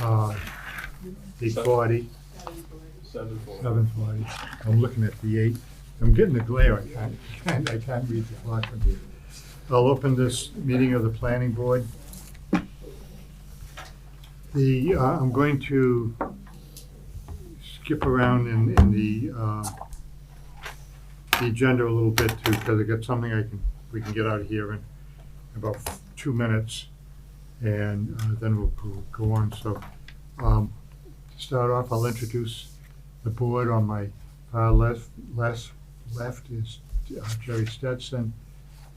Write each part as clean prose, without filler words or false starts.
8:40, 7:40. 7:40. I'm looking at the 8. I'm getting the glare. I can't read the clock from here. I'll open this meeting of the planning board. I'm going to skip around in the agenda a little bit too, because I got something we can get out of here in about 2 minutes, and then we'll go on. So to start off, I'll introduce the board. On my far left is Jerry Stetson,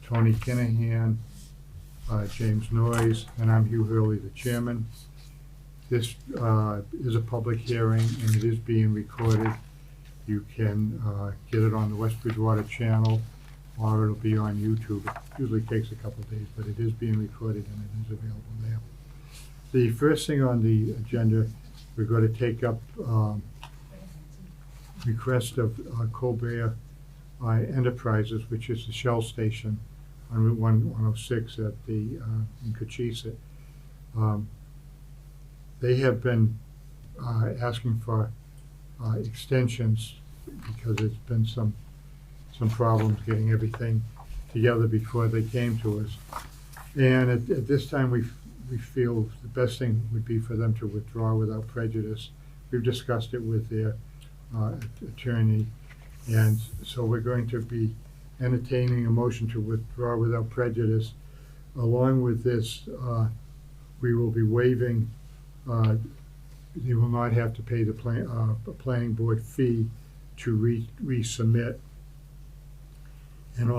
Tony Kinahan, James Noyes, and I'm Hugh Hurley, the chairman. This is a public hearing, and it is being recorded. You can get it on the West Bridgewater channel, or it'll be on YouTube. It usually takes a couple of days, but it is being recorded and it is available there. The first thing on the agenda, we're going to take up request of Colbert Enterprises, which is the Shell station on Route 106 at in Cochise. They have been asking for extensions because there's been some problems getting everything together before they came to us. And at this time, we feel the best thing would be for them to withdraw without prejudice. We've discussed it with their attorney, and so we're going to be entertaining a motion to withdraw without prejudice. Along with this, we will be waiving, they will not have to pay the planning board fee to resubmit. And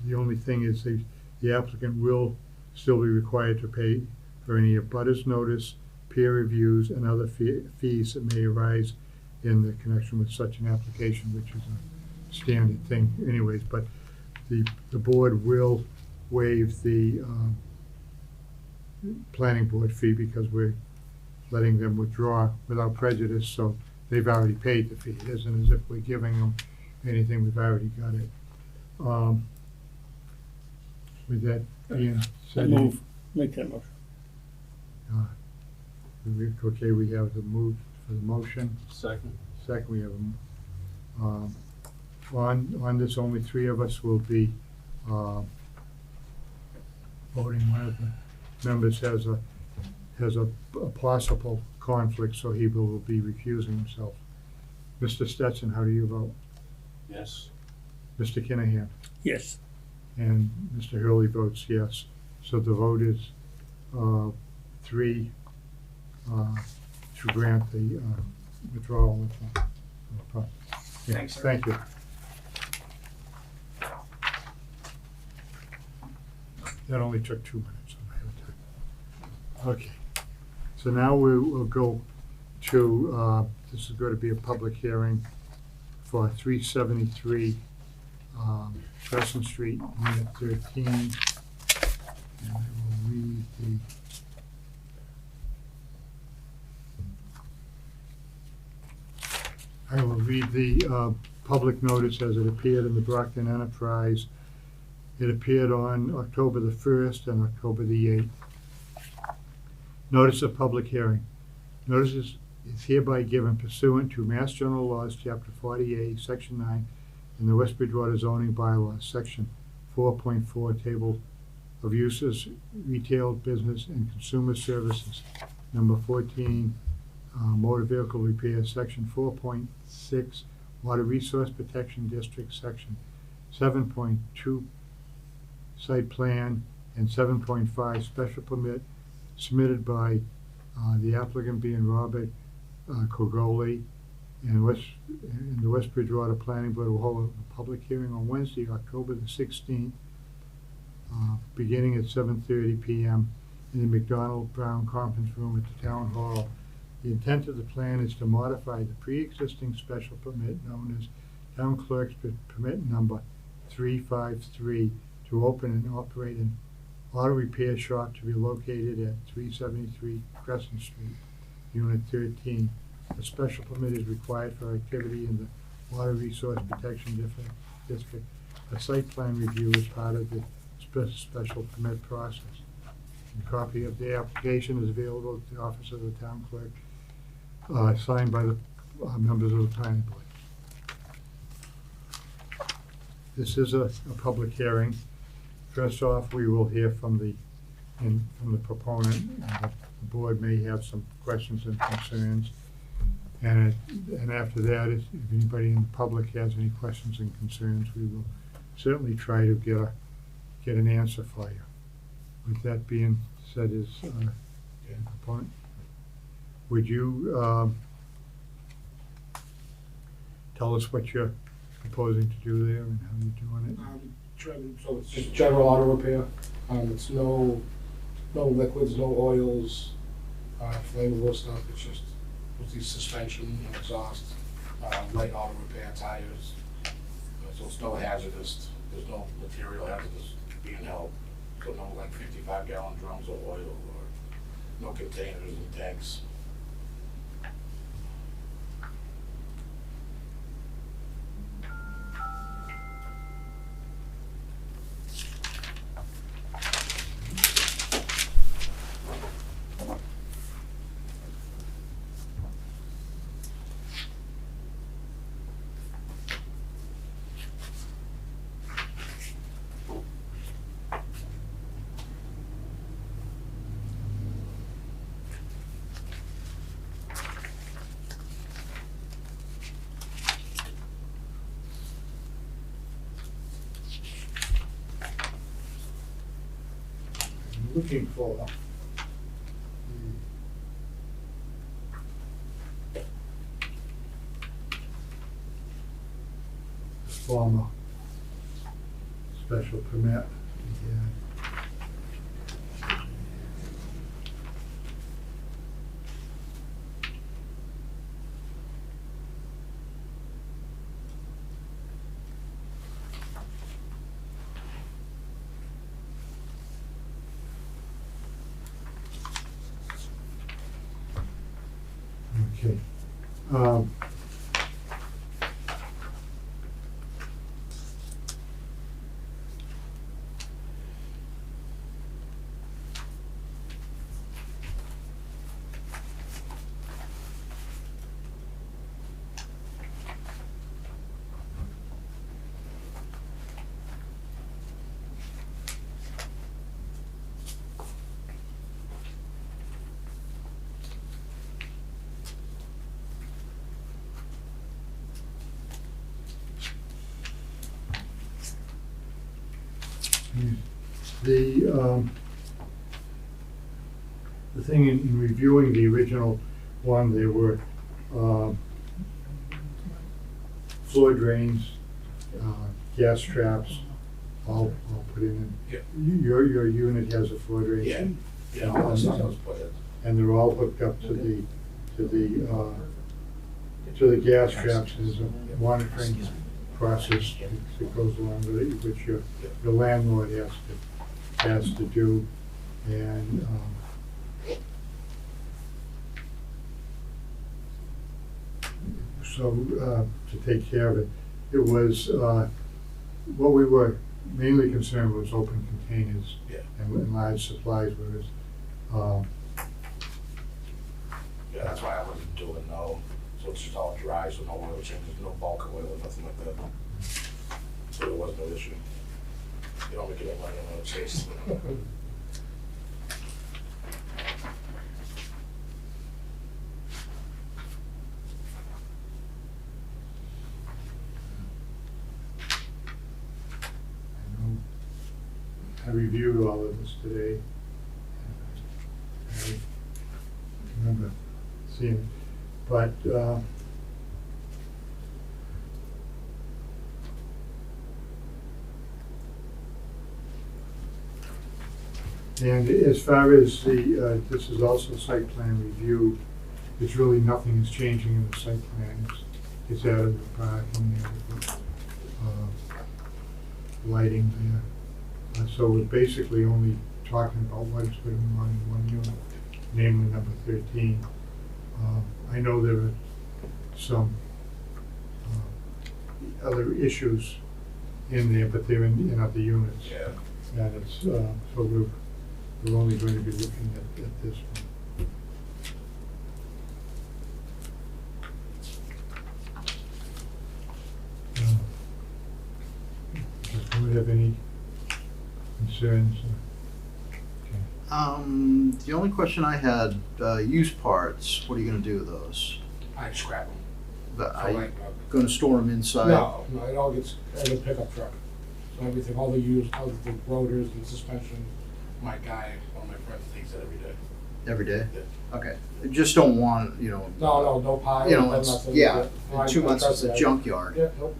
the only thing is the applicant will still be required to pay for any abutters notice, peer reviews, and other fees that may arise in the connection with such an application, which is a standard thing anyways. But the board will waive the planning board fee because we're letting them withdraw without prejudice, so they've already paid the fee. It isn't as if we're giving them anything, we've already got it. With that being said, Make that motion. Okay, we have the move for the motion. Second. Second, we have on this, only 3 of us will be voting. One of the members has a possible conflict, so he will be recusing himself. Mr. Stetson, how do you vote? Yes. Mr. Kinahan? Yes. And Mr. Hurley votes yes. So the vote is 3 to grant the withdrawal. Yeah, Thanks, sir. thank you. That only took 2 minutes of my time. Okay. So now we'll go to, this is going to be a public hearing for 373 Crescent Street, Unit 13. And I will read the public notice as it appeared in the Brockton Enterprise. It appeared on October the 1st and October the 8th. Notice of public hearing. Notice is hereby given pursuant to Mass General Laws, Chapter 48, Section 9, and the West Bridgewater zoning bylaws, Section 4.4, Table of Uses, Retail, Business, and Consumer Services, Number 14, Motor Vehicle Repair, Section 4.6, Water Resource Protection District, Section 7.2, Site Plan, and 7.5, Special Permit, submitted by the applicant being Robert Kogoli, and the West Bridgewater Planning Board will hold a public hearing on Wednesday, October the 16th, beginning at 7:30 p.m. in the McDonald Brown Conference Room at the Town Hall. The intent of the plan is to modify the pre-existing special permit known as Town Clerk's Permit Number 353 to open and operate an auto repair shop to be located at 373 Crescent Street, Unit 13. A special permit is required for activity in the Water Resource Protection District. A site plan review is part of the special permit process. A copy of the application is available at the office of the town clerk, signed by the members of the planning board. This is a public hearing. First off, we will hear from the proponent. The board may have some questions and concerns. And after that, if anybody in the public has any questions and concerns, we will certainly try to get an answer for you. With that being said, is the proponent, would you tell us what you're proposing to do there and how you're doing it? So it's just general auto repair. It's no liquids, no oils, flammable stuff. It's just mostly suspension and exhaust, light auto repair, tires. So it's no hazardous. There's no material hazardous being held. So no like 55-gallon drums of oil or no containers and tanks. Looking for the former special permit. Okay. The thing in reviewing the original one, there were floor drains, gas traps, all put in. Yeah. Your unit has a floor drain? Yeah. Yeah, all that stuff was put in. And they're all hooked up to the gas traps. There's a monitoring process that goes along with it, which your landlord has to do. And so to take care of it, it was what we were mainly concerned with was open containers and large supplies, whereas Yeah, that's why I wasn't doing no. So it's just all dry, so no oil changes, no bulk oil or nothing like that. So there was no issue. You don't make any money on oil chase. I reviewed all of this today. I remember seeing it, but and as far as the, this is also site plan review, there's really nothing is changing in the site plan. It's out of the parking area, lighting there. So we're basically only talking about what's going on in one unit, namely number 13. I know there are some other issues in there, but they're in other units. Yeah. And it's, so we're we're only going to be looking at this one. Does anyone have any concerns? Okay. The only question I had, used parts, what are you gonna do with those? I scrap them. But I are you like gonna store them inside? No, it all gets in a pickup truck. So everything, all the used, all the rotors and suspension, my guy, one of my friends takes it every day. Every day? Yeah. Okay, I just don't want, No pile, You know, no it's, nothing. yeah, I- in 2 I months trust it's a it. junkyard. Yeah, nope.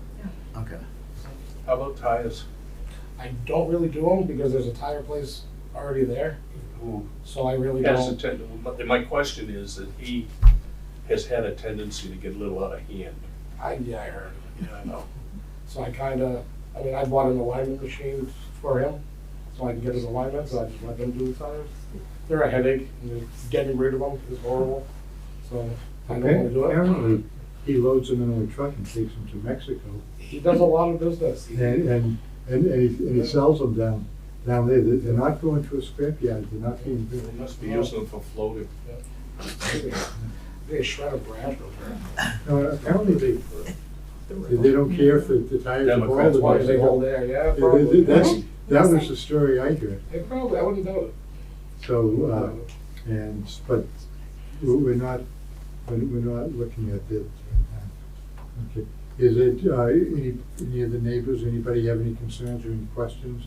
Okay. How about tires? I don't really do them because there's a tire place already there, Who so I really has a don't. but my question is that he has had a tendency to get a little out of hand. I heard, yeah, I know. So I bought an alignment machine for him, so I can get his alignment, so I just let them do the tires. They're a headache, and getting rid of them is horrible, so I don't wanna do it. Apparently, he loads them in a truck and takes them to Mexico, He does a lot of business. and he sells them down there. They're not going to a scrapyard, they're not being They built. must be using them for floating. They shred a brash over No, apparently they don't care if the tires are Democrats, bald. Why or do they not. hold there? Yeah, probably. That was the story I heard. They probably, I wouldn't doubt it. So, but we're not looking at this right now. Okay. Is it, any of the neighbors, anybody have any concerns or any questions?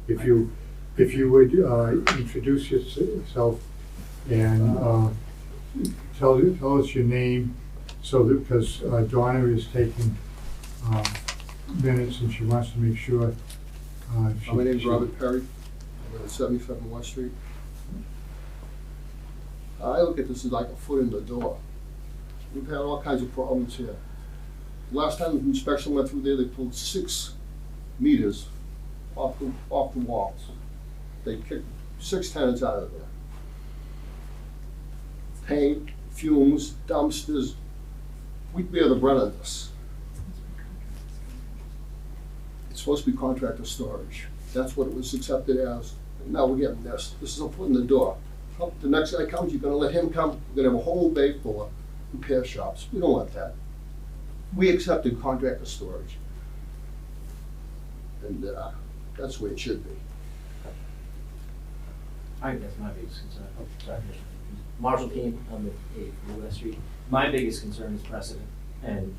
If you would, introduce yourself and, tell us your name, so that, because Donna is taking, minutes and she wants to make sure, My name's Robert Perry. I live at 77 West Street. I look at this as like a foot in the door. We've had all kinds of problems here. Last time the inspection went through there, they pulled 6 meters off the walls. They kicked 6 tenants out of there. Paint, fumes, dumpsters. We bear the brunt of this. It's supposed to be contractor storage. That's what it was accepted as. And now we're getting this. This is a foot in the door. The next guy comes, you're gonna let him come, we're gonna have a whole bay full of repair shops. We don't want that. We accepted contractor storage. And that's the way it should be. I think that's my biggest concern. Oh, sorry. Marshall Keane, I'm at 8 West Street. My biggest concern is precedent, and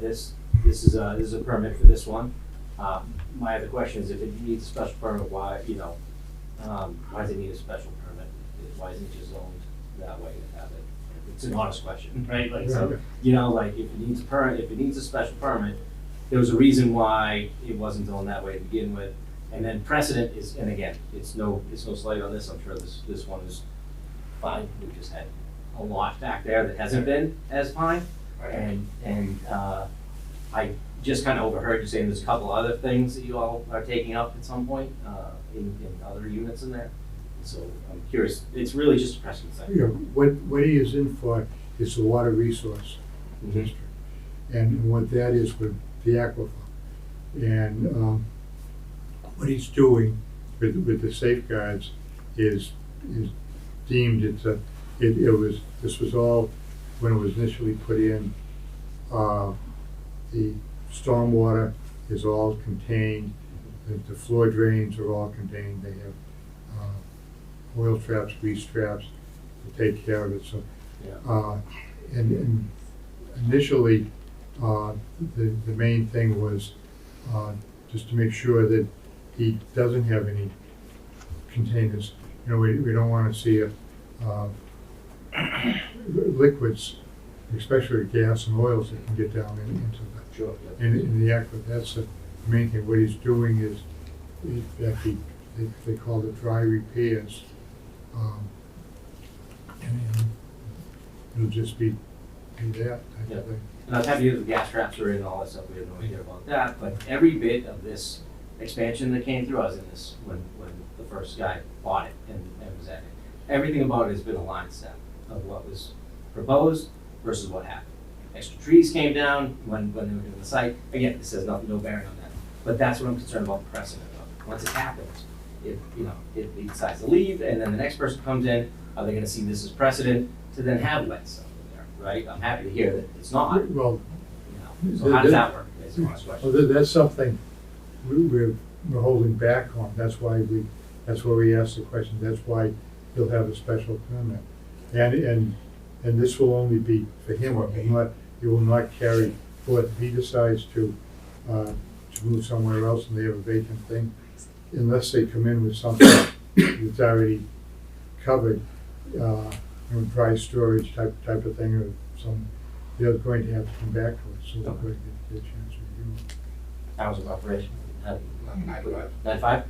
this is a permit for this one. My other question is, if it needs a special permit, why does it need a special permit? Why isn't it just zoned that way to have it? It's an honest question, right? Like, so, if it needs a permit, if it needs a special permit, there was a reason why it wasn't zoned that way to begin with. And then precedent is, and again, it's no slight on this, I'm sure this one is fine. We just had a lot back there that hasn't been as fine. And I just kind of overheard you saying there's a couple other things that you all are taking up at some point in other units in there. So I'm curious, it's really just a precedent thing. What he is in for is the water resource district. And what that is with the aquifer. And what he's doing with the safeguards is deemed this was all, when it was initially put in, the stormwater is all contained, the floor drains are all contained, they have oil traps, grease traps to take care of it, so. And initially, the main thing was just to make sure that he doesn't have any containers. We don't want to see liquids, especially gas and oils, that can get down into in the aquifer. That's the main thing. What he's doing is that they call it dry repairs. And it'll just be that type of thing. And I was happy that the gas traps were in and all that stuff. We have no idea about that. But every bit of this expansion that came through, I was in this when the first guy bought it and was at it. Everything about it has been a line step of what was proposed versus what happened. Extra trees came down when they were doing the site. Again, this has no bearing on that. But that's what I'm concerned about the precedent of. Once it happens, if he decides to leave and then the next person comes in, are they gonna see this as precedent to then have wet stuff in there, right? I'm happy to hear that it's not, Well, so how does that work, is the honest well, question. that's something we're holding back on. That's why we asked the question. That's why he'll have a special permit. And this will only be for him. It will not carry forth. If he decides to move somewhere else and they have a vacant thing, unless they come in with something that's already covered, dry storage type of thing, or they're going to have to come back to us, so they're going to get a chance to review it. Hours of operation? 9 9 to 5?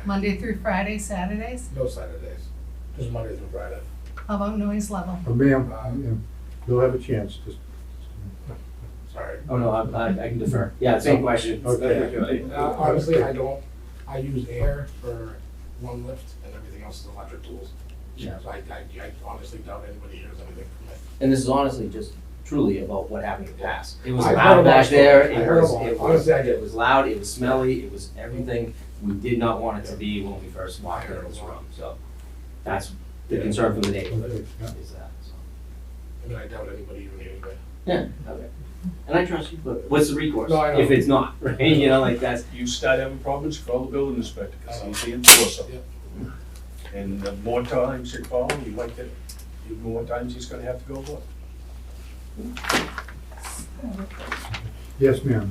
Monday through Friday, Saturdays? No Saturdays, just Monday through Friday. How about noise level? Ma'am, you'll have a chance, just. Sorry. Oh, no, I can defer. Yeah, same question. Okay. Honestly, I use air for one lift and everything else is electric tools. Yeah. So I honestly doubt anybody hears anything from it. And this is honestly just truly about what happened in the past. It was I heard loud about back it. there, I heard about it. Honestly, I did. it was loud, it was smelly, it was everything we did not want it to be when we first walked into this room, so. That's the concern from the neighborhood, Okay, yeah. is that, so. I mean, I doubt anybody even hears it. Yeah, okay. And I trust you, but what's the recourse? No, I know. If it's not, right, you know, like that's, You start having problems, call the building inspector, because he's the enforcer. Yep. And the more times you call him, you might get, the more times he's gonna have to go look. Yes, ma'am,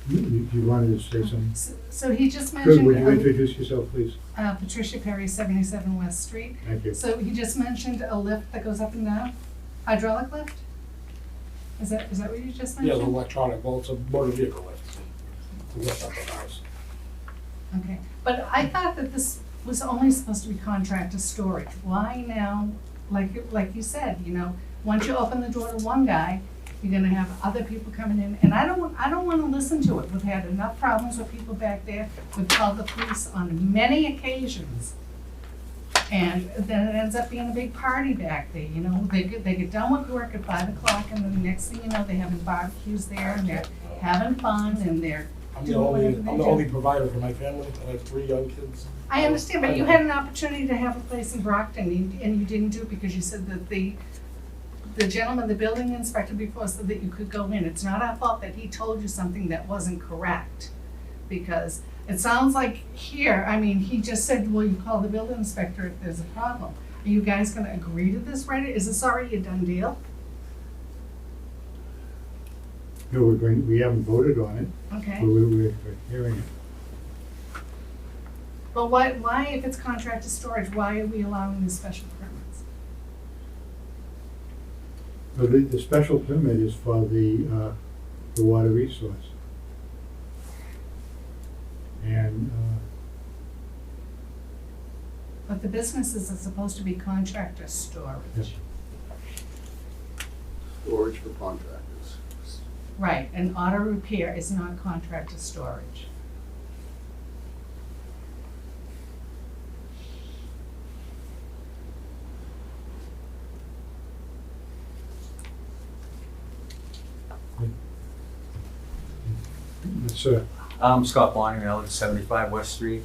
you wanted to say something? So he just Good, would you mentioned, introduce yourself, please? Patricia Perry, 77 West Street. Thank you. So he just mentioned a lift that goes up and down, hydraulic lift? Is that what you just Yeah, the mentioned? electronic, well, it's a motor vehicle lift. To lift up the house. Okay, but I thought that this was only supposed to be contractor storage. Why now, like you said, once you open the door to one guy, you're gonna have other people coming in, and I don't wanna listen to it. We've had enough problems with people back there. We've called the police on many occasions. And then it ends up being a big party back there, they get done with work at 5 o'clock, and then the next thing you know, they're having barbecues there, and they're having fun, and they're I'm the doing only, whatever they I'm the do. only provider for my family. I have 3 young kids. I understand, but you had an opportunity to have a place in Brockton, and you didn't do it because you said that the gentleman, the building inspector before said that you could go in. It's not our fault that he told you something that wasn't correct. Because it sounds like here, he just said, well, you call the building inspector if there's a problem. Are you guys gonna agree to this, right? Is this already a done deal? No, we haven't voted on it, Okay. but we're hearing it. But why, if it's contracted storage, why are we allowing these special permits? But the special permit is for the water resource. And, But the businesses are supposed to be contractor storage. Yes. Storage for contractors. Right, and auto repair is not contractor storage. yes, sir. Scott Bonner, I live at 75 West Street.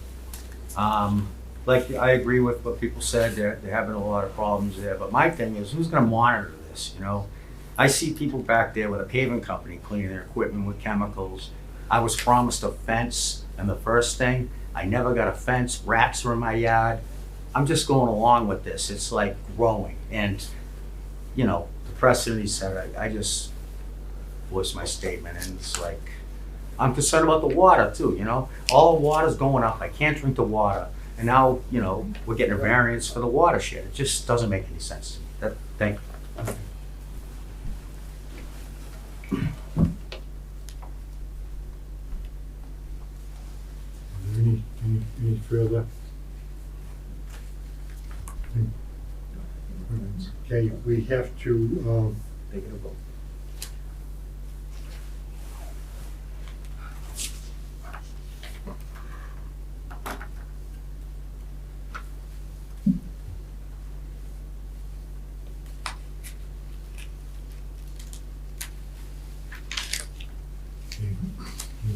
I agree with what people said, they're having a lot of problems there, but my thing is, who's gonna monitor this, I see people back there with a paving company cleaning their equipment with chemicals. I was promised a fence, and the first thing, I never got a fence, rats are in my yard. I'm just going along with this, it's like growing, and, the precedent he said, I just voiced my statement, and it's like, I'm concerned about the water too, all the water's going up, I can't drink the water, and now, we're getting a variance for the watershed, it just doesn't make any sense. Thank you. Any further? Okay, we have to, Take it a vote.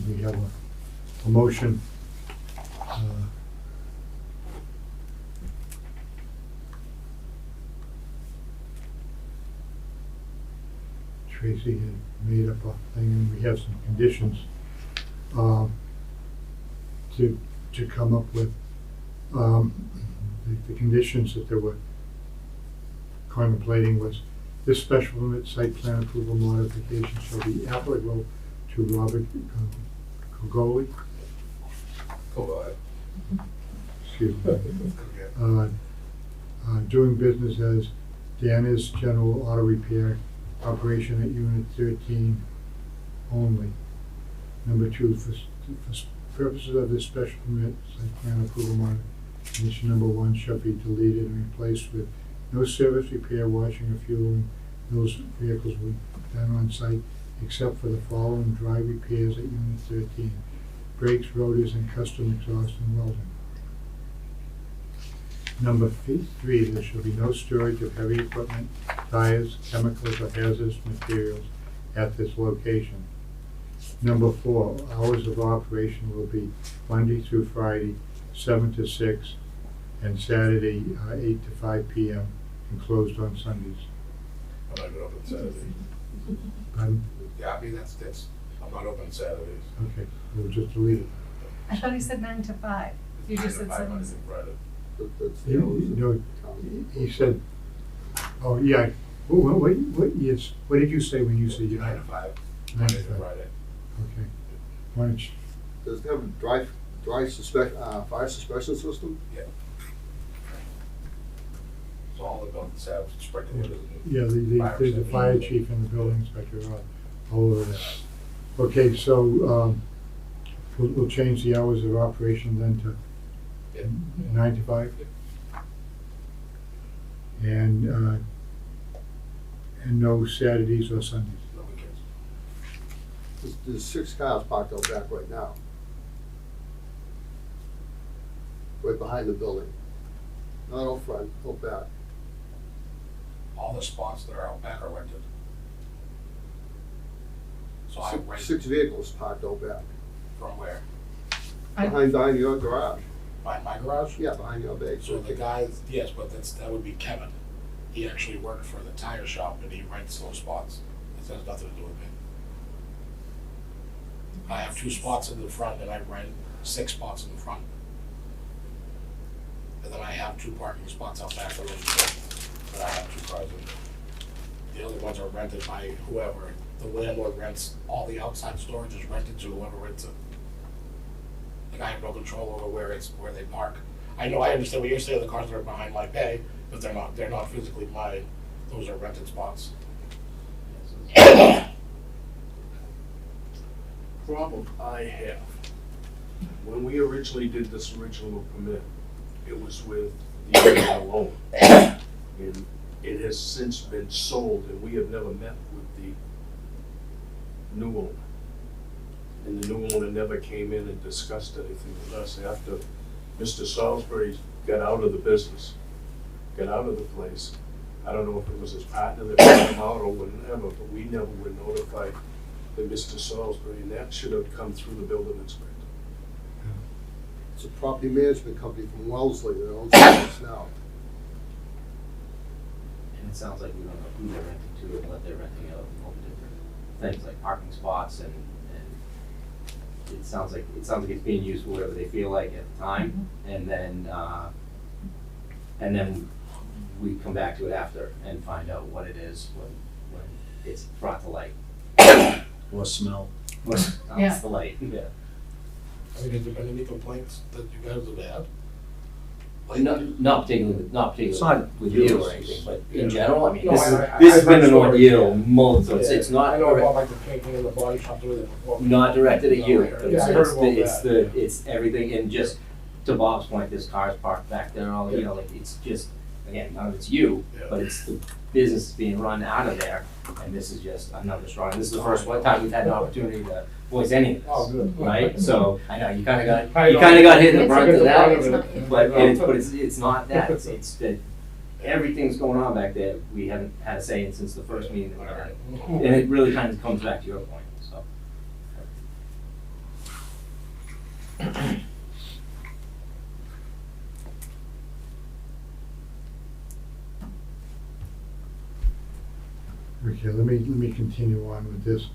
we have a motion. Tracy had made up a thing, and we have some conditions to come up with. The conditions that they were contemplating was, this special permit site plan approval modification shall be applicable to Robert Cogoli, Go ahead. excuse me, doing business as Dan's General Auto Repair, operation at Unit 13 only. Number two, for purposes of this special permit, site plan approval modification number one shall be deleted and replaced with no service, repair, washing, or fueling those vehicles will be done on site except for the following dry repairs at Unit 13: brakes, rotors, and custom exhaust and welding. Number three, there shall be no storage of heavy equipment, tires, chemicals, or hazardous materials at this location. Number four, hours of operation will be Monday through Friday, 7 to 6, and Saturday, 8 to 5 p.m., and closed on Sundays. I'm not even open Saturdays. Pardon? Yeah, I mean, that's, I'm not open Saturdays. Okay, we'll just delete it. I thought he said 9 to 5. You just said 7 to 6. Friday. That's the You hours of know, town. he said, oh, yeah, yes, what did you say when you said you? 9 to 5, 9 Monday to to 5. Friday. Okay. Why don't you, Does it have a fire suppression system? Yeah. So all the buildings have sprinklers and. yeah, the fire chief and the building inspector are all over that. Okay, so, we'll change the hours of operation then to Yeah. 9 to 5? And no Saturdays or Sundays? No weekends. There's 6 cars parked out back right now. Right behind the building. Not out front, out back. All the spots that are out back are rented. So I rent 6 vehicles parked out back. from where? Behind your garage. Behind my garage? Yeah, behind your base. So the guy, yes, but that would be Kevin. He actually worked for the tire shop and he rents those spots. It has nothing to do with me. I have 2 spots in the front and I rent 6 spots in the front. And then I have 2 parking spots out back of those that I have 2 cars in. The other ones are rented by whoever. The landlord rents, all the outside storage is rented to whoever rents it. Like I have no control over where they park. I understand what you're saying, the cars that are behind my bay, but they're not physically mine. Those are rented spots. Problem I have, when we originally did this original permit, it was with the owner alone. And it has since been sold, and we have never met with the new owner. And the new owner never came in and discussed anything with us after Mr. Salisbury got out of the business, got out of the place. I don't know if it was his partner that brought him out or whatever, but we never were notified that Mr. Salisbury, and that should have come through the building inspector. It's a property management company from Wellesley that owns this now. And it sounds like we don't know who they're renting to and what they're renting out, and all the different things like parking spots and it sounds like it's being used for whatever they feel like at the time, and then we come back to it after and find out what it is when it's brought to light. Or smell. Yeah. The light, yeah. I mean, has there been any complaints that you guys have had? Not particularly It's not with you yours. or anything, but in general, I mean, No, this I- has I've been an stories, ordeal, yeah. so it's not. I know about like the painting and the body shop doing it before. Not directed at you, No, I but heard- it's, yeah, I heard it's about the, it's that, the, yeah. it's everything, and just to Bob's point, there's cars parked back there, all, you know, like, it's just, again, none of it's you, Yeah. but it's the business being run out of there, and this is just another straw, and this is the first one time we've had an opportunity to voice any of Oh, this, good. right? So, I know, you kinda got I know. hit in the It's brunt Get of the that, brunt of it's it. not- but it's not that, it's that everything's going on back there, we haven't had a say in since the first meeting that we had. And it really kind of comes back to your point, so. Okay, let me continue on with this.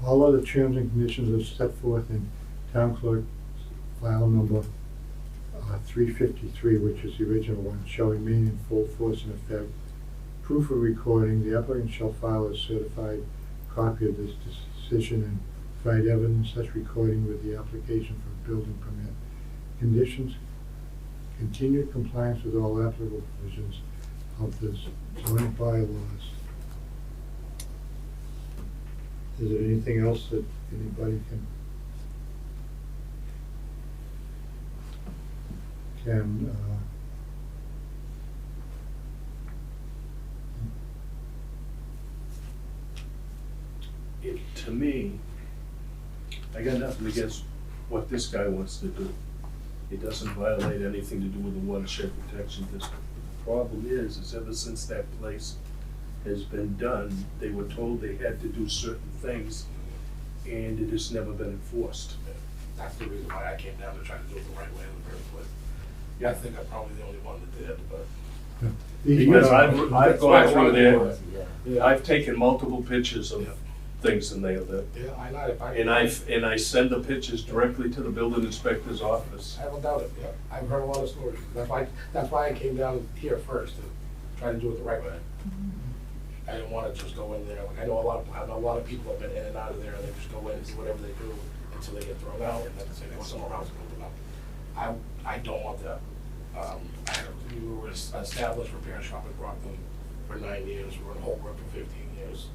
All other terms and conditions are set forth in town clerk file number 353, which is the original one, shall remain in full force and effect. Proof of recording, the applicant shall file a certified copy of this decision and provide evidence such recording with the application for a building permit. Conditions, continued compliance with all applicable provisions of the zoning bylaws. Is there anything else that anybody can To me, I got nothing against what this guy wants to do. It doesn't violate anything to do with the watershed protection district. The problem is ever since that place has been done, they were told they had to do certain things, and it has never been enforced. That's the reason why I came down to try to do it the right way in the first place. Yeah, I think I'm probably the only one that did, but. Because I've That's gone why I through wanted to there, do it. Yeah. I've taken multiple pictures of Yeah. things in there that, Yeah, I know, and I send the pictures directly to the building inspector's office. I don't doubt it, yeah. I've heard a lot of stories. That's why I came down here first, to try to do it the right way. I didn't wanna just go in there, like, I know a lot of people have been in and out of there, and they just go in and do whatever they do until they get thrown out, and then say they want somewhere else to open up. I don't want that. We were an established repair shop in Brockton for 9 years, we were in Holbrook for 15 years.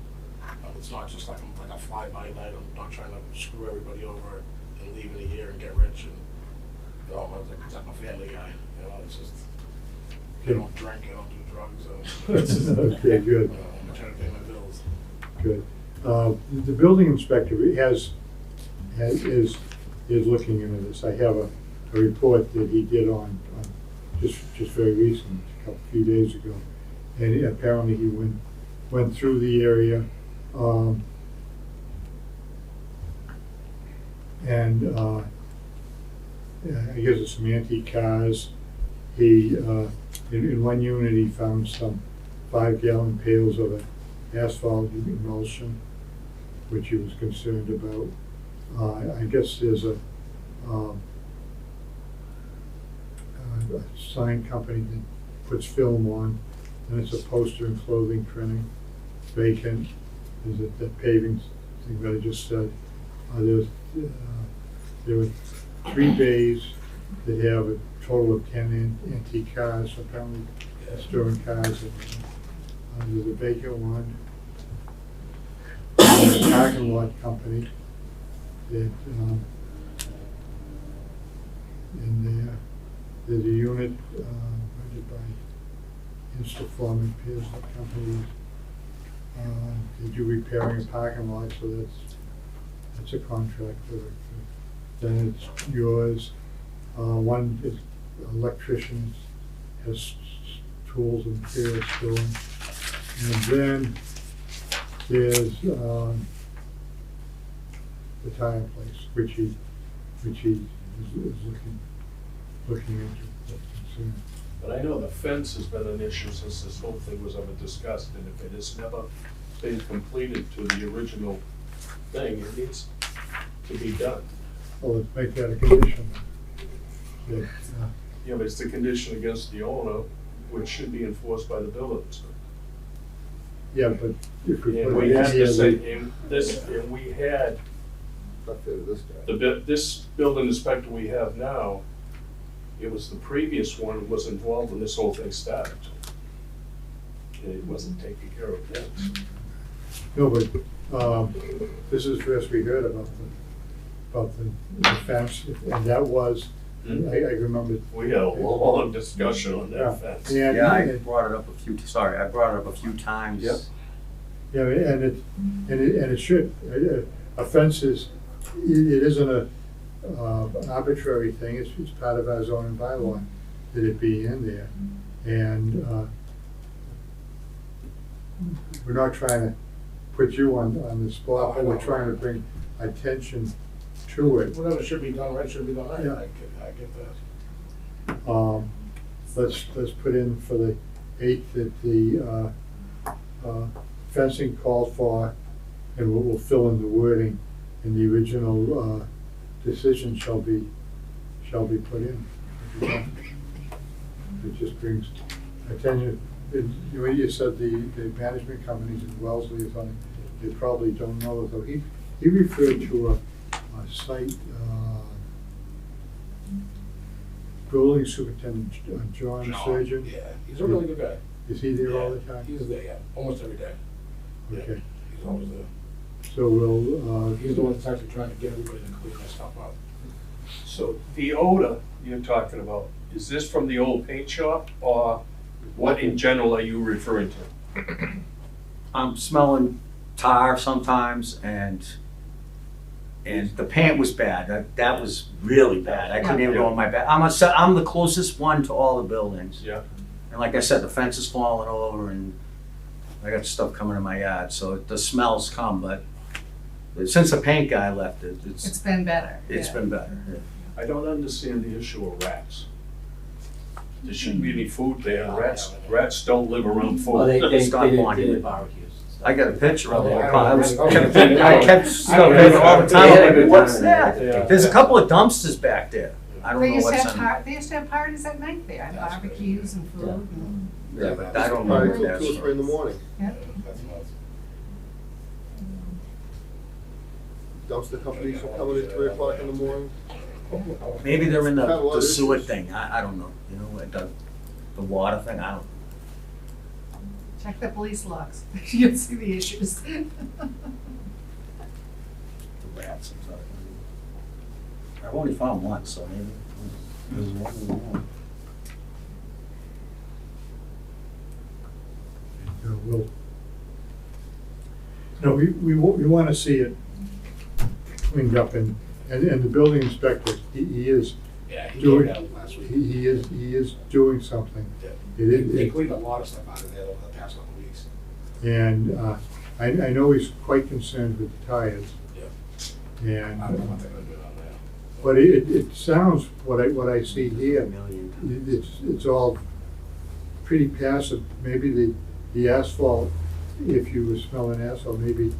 It's not just like a fly-by night, I'm not trying to screw everybody over and leave in a year and get rich and, you know, I'm a family guy, you know, it's just, I don't drink, I don't do drugs, it's just, Okay, good. I'm trying to pay my bills. Good. The building inspector is looking into this. I have a report that he did on just very recent, a few days ago. And apparently he went through the area, and I guess there's some antique cars. He, in one unit, he found some 5-gallon pails of asphalt emulsion, which he was concerned about. I guess there's a sign company that puts film on, and it's a poster and clothing printing, vacant. There's that paving thing that I just said. There were 3 bays that have a total of 10 antique cars, apparently storing cars. There's a vacant one. There's a parking lot company that, in there. There's a unit rented by Instaform Repairs Company. They do repairing a parking lot, so that's a contract. Then it's yours. One is electrician, has tools and materials storing. And then there's the tire place, which he is looking into. That's concerned. But I know the fence has been an issue since this whole thing was ever discussed, and if it has never been completed to the original thing, it needs to be done. Well, let's make that a condition. That, Yeah, but it's the condition against the owner, which should be enforced by the building inspector. yeah, but if we And put we it had in to here, say, and we had, Not fair to this guy. this building inspector we have now, it was the previous one who was involved when this whole thing started. And it wasn't taken care of yet. no, but this is the first we heard about the fence, and that was, I remember. We had a long discussion on Yeah. that fence. And- Yeah, I brought it up a few times. Yep. Yeah, and it should. A fence is, it isn't an arbitrary thing, it's part of our zoning bylaw that it be in there. And we're not trying to put you on the spot, but we're trying to bring attention to it. Whatever should be done right, should be done right, Yeah. I get that. Let's put in for the 8th that the fencing called for, and we'll fill in the wording, and the original decision shall be put in. It just brings attention, the way you said the management companies in Wellesley or something, they probably don't know, though he referred to a site, building superintendent, John Surgeon. Yeah, he's a really good guy. Is he there all the Yeah, time? He's there, yeah, almost every day. Okay, He's always there. so we'll, He's the one that's actually trying to get everybody to clean that stuff up. So the odor you're talking about, is this from the old paint shop, or what in general are you referring to? I'm smelling tar sometimes, and the paint was bad. That was really bad. I couldn't even go in my bed. I'm the closest one to all the buildings. Yeah. And like I said, the fence is falling over, and I got stuff coming in my yard, so the smells come, but since the paint guy left it, It's it's been better. yeah. been better. I don't understand the issue of rats. There shouldn't be any food there. Rats don't live around Well, food. they Stop did wanting it. barbecues and stuff. I got a picture of it. Yeah, I kept stuff in all the time. I'm like, what's that? Yeah. There's a couple of dumpsters back there. I don't They know used to what's have in them. they used to have parties at night there, That's barbecues and food. and- Yeah, but I don't know Probably what till that's. 2 or 3 in the morning. Yeah. That's nuts. Dumpster companies are coming at 3 o'clock in the morning. Maybe they're in Kind of a lot the of sewer issues. thing, I don't know, you know, the water thing, I don't. Check the police logs, you'll see the issues. The rats and stuff. I've only found one, so maybe there's one more. we want to see it cleaned up, and the building inspector, he is, Yeah, he Doing- came down last week. he is doing something. Yeah. It is, They cleaned a lot of stuff out of there over the past couple of weeks. and I know he's quite concerned with the tires. Yeah. And, I don't know what they're gonna do down there. but it sounds, what I see here, $1 million. it's all pretty passive. Maybe the asphalt, if you were smelling asphalt, maybe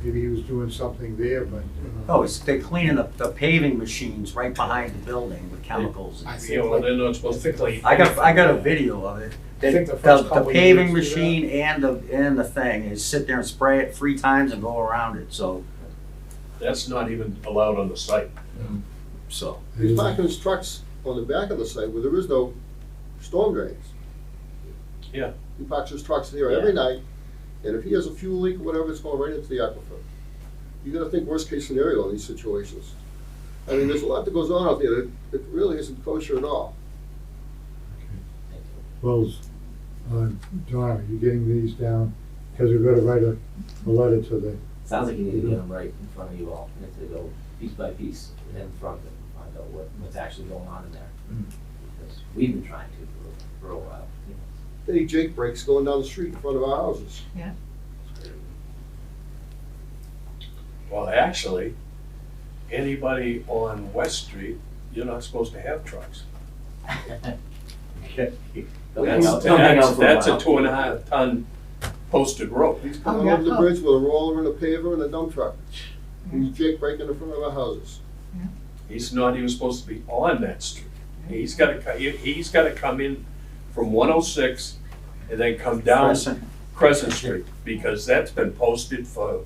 he was doing something there, but. Oh, they're cleaning the paving machines right behind the building with chemicals. I and- think Yeah, well, they're not supposed to clean. I got a video of it. I think the first couple of paving years, machine and the thing is sit there and spray it 3 times and go around it, so. That's not even allowed on the site. So. He's parking his trucks on the back of the site where there is no storm drains. Yeah. He parks his trucks there Yeah. every night, and if he has a fuel leak or whatever, it's going right into the aquifer. You gotta think worst case scenario in these situations. I mean, there's a lot that goes on out there that really isn't kosher at all. Well, John, are you getting these down? Because we've got to write a letter to the, Sounds like you need to get them right in front of you all, and to go piece by piece in front of them, find out what's actually going on in there. Because we've been trying to for a while, you know. Any Jake breaks going down the street in front of our houses. Yeah. Well, actually, anybody on West Street, you're not supposed to have trucks. Don't hang out for a That's a while. 2.5 ton posted road. He's Oh, coming yeah. over the bridge with a roller and a paver and a dump truck. He's Jake breaking in front of our houses. He's not even supposed to be on that street. He's gotta come in from 106 and then come down Crescent Street, because that's been posted for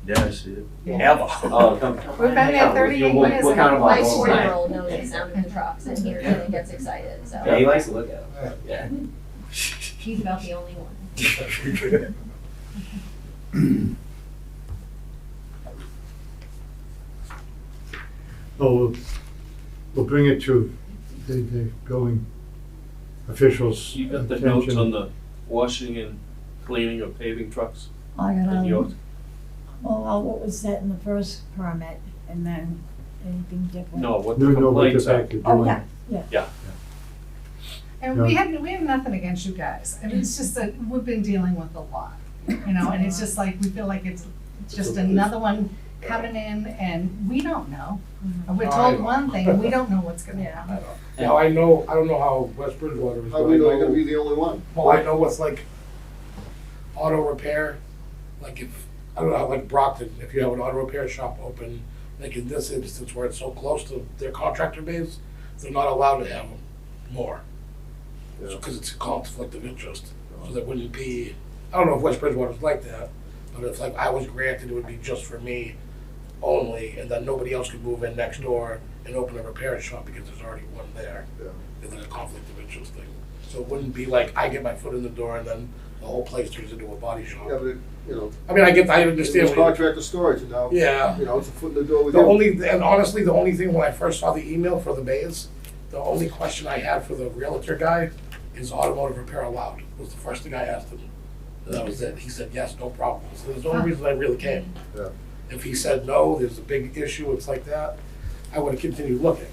Yeah, I see it. ever. Oh, come. We've been there 38 years We'll and count them my all. four- We'll- 4-year-old knows the sound of the trucks and hears it and gets excited, so Yeah, he likes to look at them, yeah. he's about the only one. oh, we'll bring it to the building officials' You got the attention. notes on the washing and cleaning of paving trucks I got, in yours? well, what was that in the first permit, and then anything different? No, what the No, but the complaints are. fact that Oh, doing- yeah, And we have nothing against you guys, I mean, it's just that we've been dealing with a lot, you know, and it's just like, we feel like it's just another one coming in and we don't know. And we're I told know. one thing and we don't know what's gonna I happen. don't know. Now, I don't know how West Bridgewater is, How but do we I know you're gonna know, be the only one? well, I know what's like auto repair, like if, I don't know, how like Brockton, if you have an auto repair shop open, like in this instance where it's so close to their contractor base, they're not allowed to have more. Yeah. Because it's a conflict of interest, so there wouldn't be, I don't know if West Bridgewater's like that, but if like I was granted, it would be just for me only, and then nobody else could move in next door and open a repair shop because there's already one there. Yeah. It's like a conflict of interest thing. So it wouldn't be like I get my foot in the door and then the whole place turns into a body shop. Yeah, but, you know, I mean, I understand. it's what you- contractor storage, and now, Yeah. you know, it's a foot in the door with The you. only, and honestly, the only thing when I first saw the email for the bays, the only question I had for the realtor guy is automotive repair allowed, was the first thing I asked him. And that was it. He said, yes, no problem. So there's the only reason I really came. Yeah. If he said no, there's a big issue, it's like that, I would have continued looking,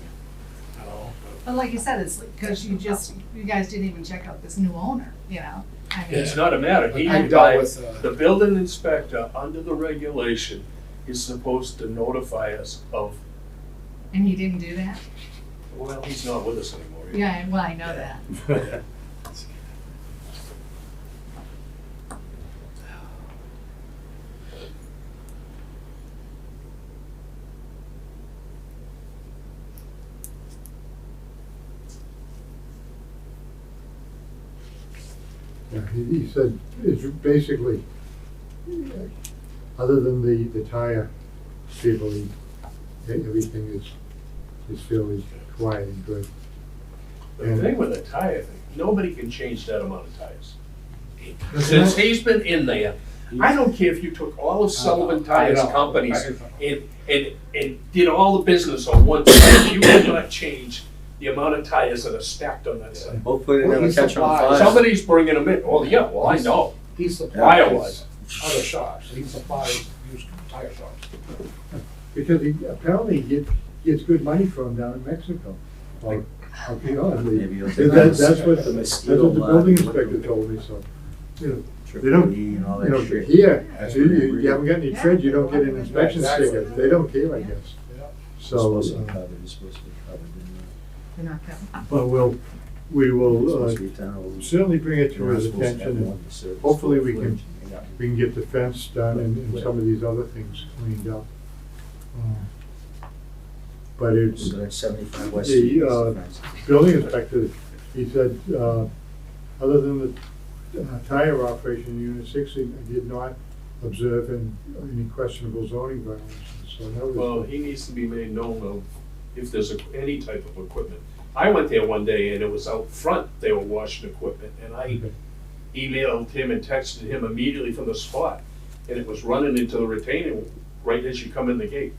you know? But like you said, it's because you guys didn't even check out this new owner, you know? I mean, It's not a matter. He, I dealt by, with, the building inspector, under the regulation, is supposed to notify us of, and you didn't do that? well, he's not with us anymore. Yeah, well, I know that. Yeah, he said, it's basically, other than the tire people, everything is fairly quiet and good. The thing with the tire thing, nobody can change that amount of tires. Since he's been in there, I don't care if you took all of Sullivan Tires companies and did all the business on one side, you cannot change the amount of tires that are stacked on that side. Hopefully they Well, never he catch on supplies- fire. Somebody's bringing them in. Oh, yeah, well, I know. He Wire supplies was. other shops, he supplies used tire shops. Because he apparently gets good money for them down in Mexico. Or, you know, Maybe you'll that's what, that's the what the mosquito building lat. inspector told me, so, you know, Triple they don't, E and all you know, that shit. here, That's you, what you we haven't got any tread, you don't get an inspection Exactly. sticker, they don't care, I guess. Yeah. So, Supposed to be covered, it's supposed to be covered, You're not covered. but we it's will, supposed to be 10 or- certainly bring it to You're not his supposed to have attention, one and to serve hopefully the we can, fridge. You got- we can get the fence done and some of these other things cleaned up. But it's, So that's 75 West The, Street. building inspector, he said, other than the tire operation in Unit 60, I did not observe any questionable zoning violations, so that was. Well, he needs to be made known of if there's any type of equipment. I went there one day and it was out front, they were washing equipment, and I Okay. emailed him and texted him immediately from the spot. And it was running into the retaining right as you come in the gate.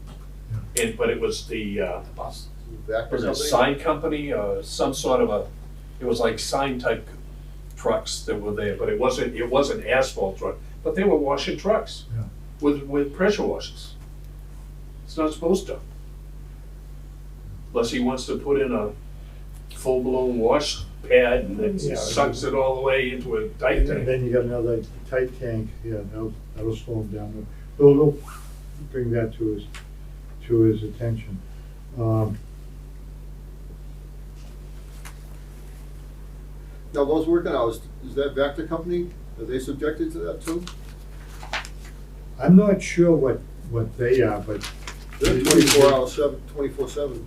But it was the, Bus. Back was it a company? sign company or some sort of a, it was like sign type trucks that were there, but it wasn't asphalt truck, but they were washing trucks Yeah. with pressure washers. It's not supposed to. Unless he wants to put in a full-blown wash pad and it Yeah. sucks it all the way into a tight And tank. then you got another tight tank, yeah, that'll slow him down. We'll bring that to his attention. Now, those working hours, is that Vector company, are they subjected to that too? I'm not sure what they are, but. They're 24/7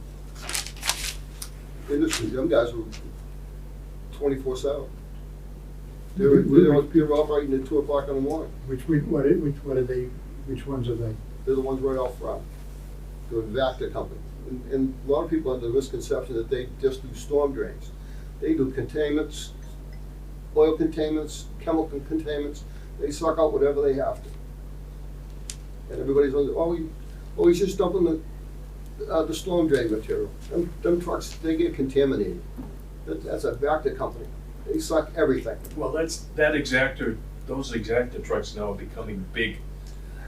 industry, them guys are 24/7. They're operating at 2 o'clock in the morning. Which ones are they? They're the ones right out front. They're a Vector company. And a lot of people have the misconception that they just do storm drains. They do containments, oil containments, chemical containments. They suck out whatever they have to. And everybody's on, he's just dumping the storm drain material. Them trucks, they get contaminated. That's a Vector company. They suck everything. Well, those exactor trucks now are becoming big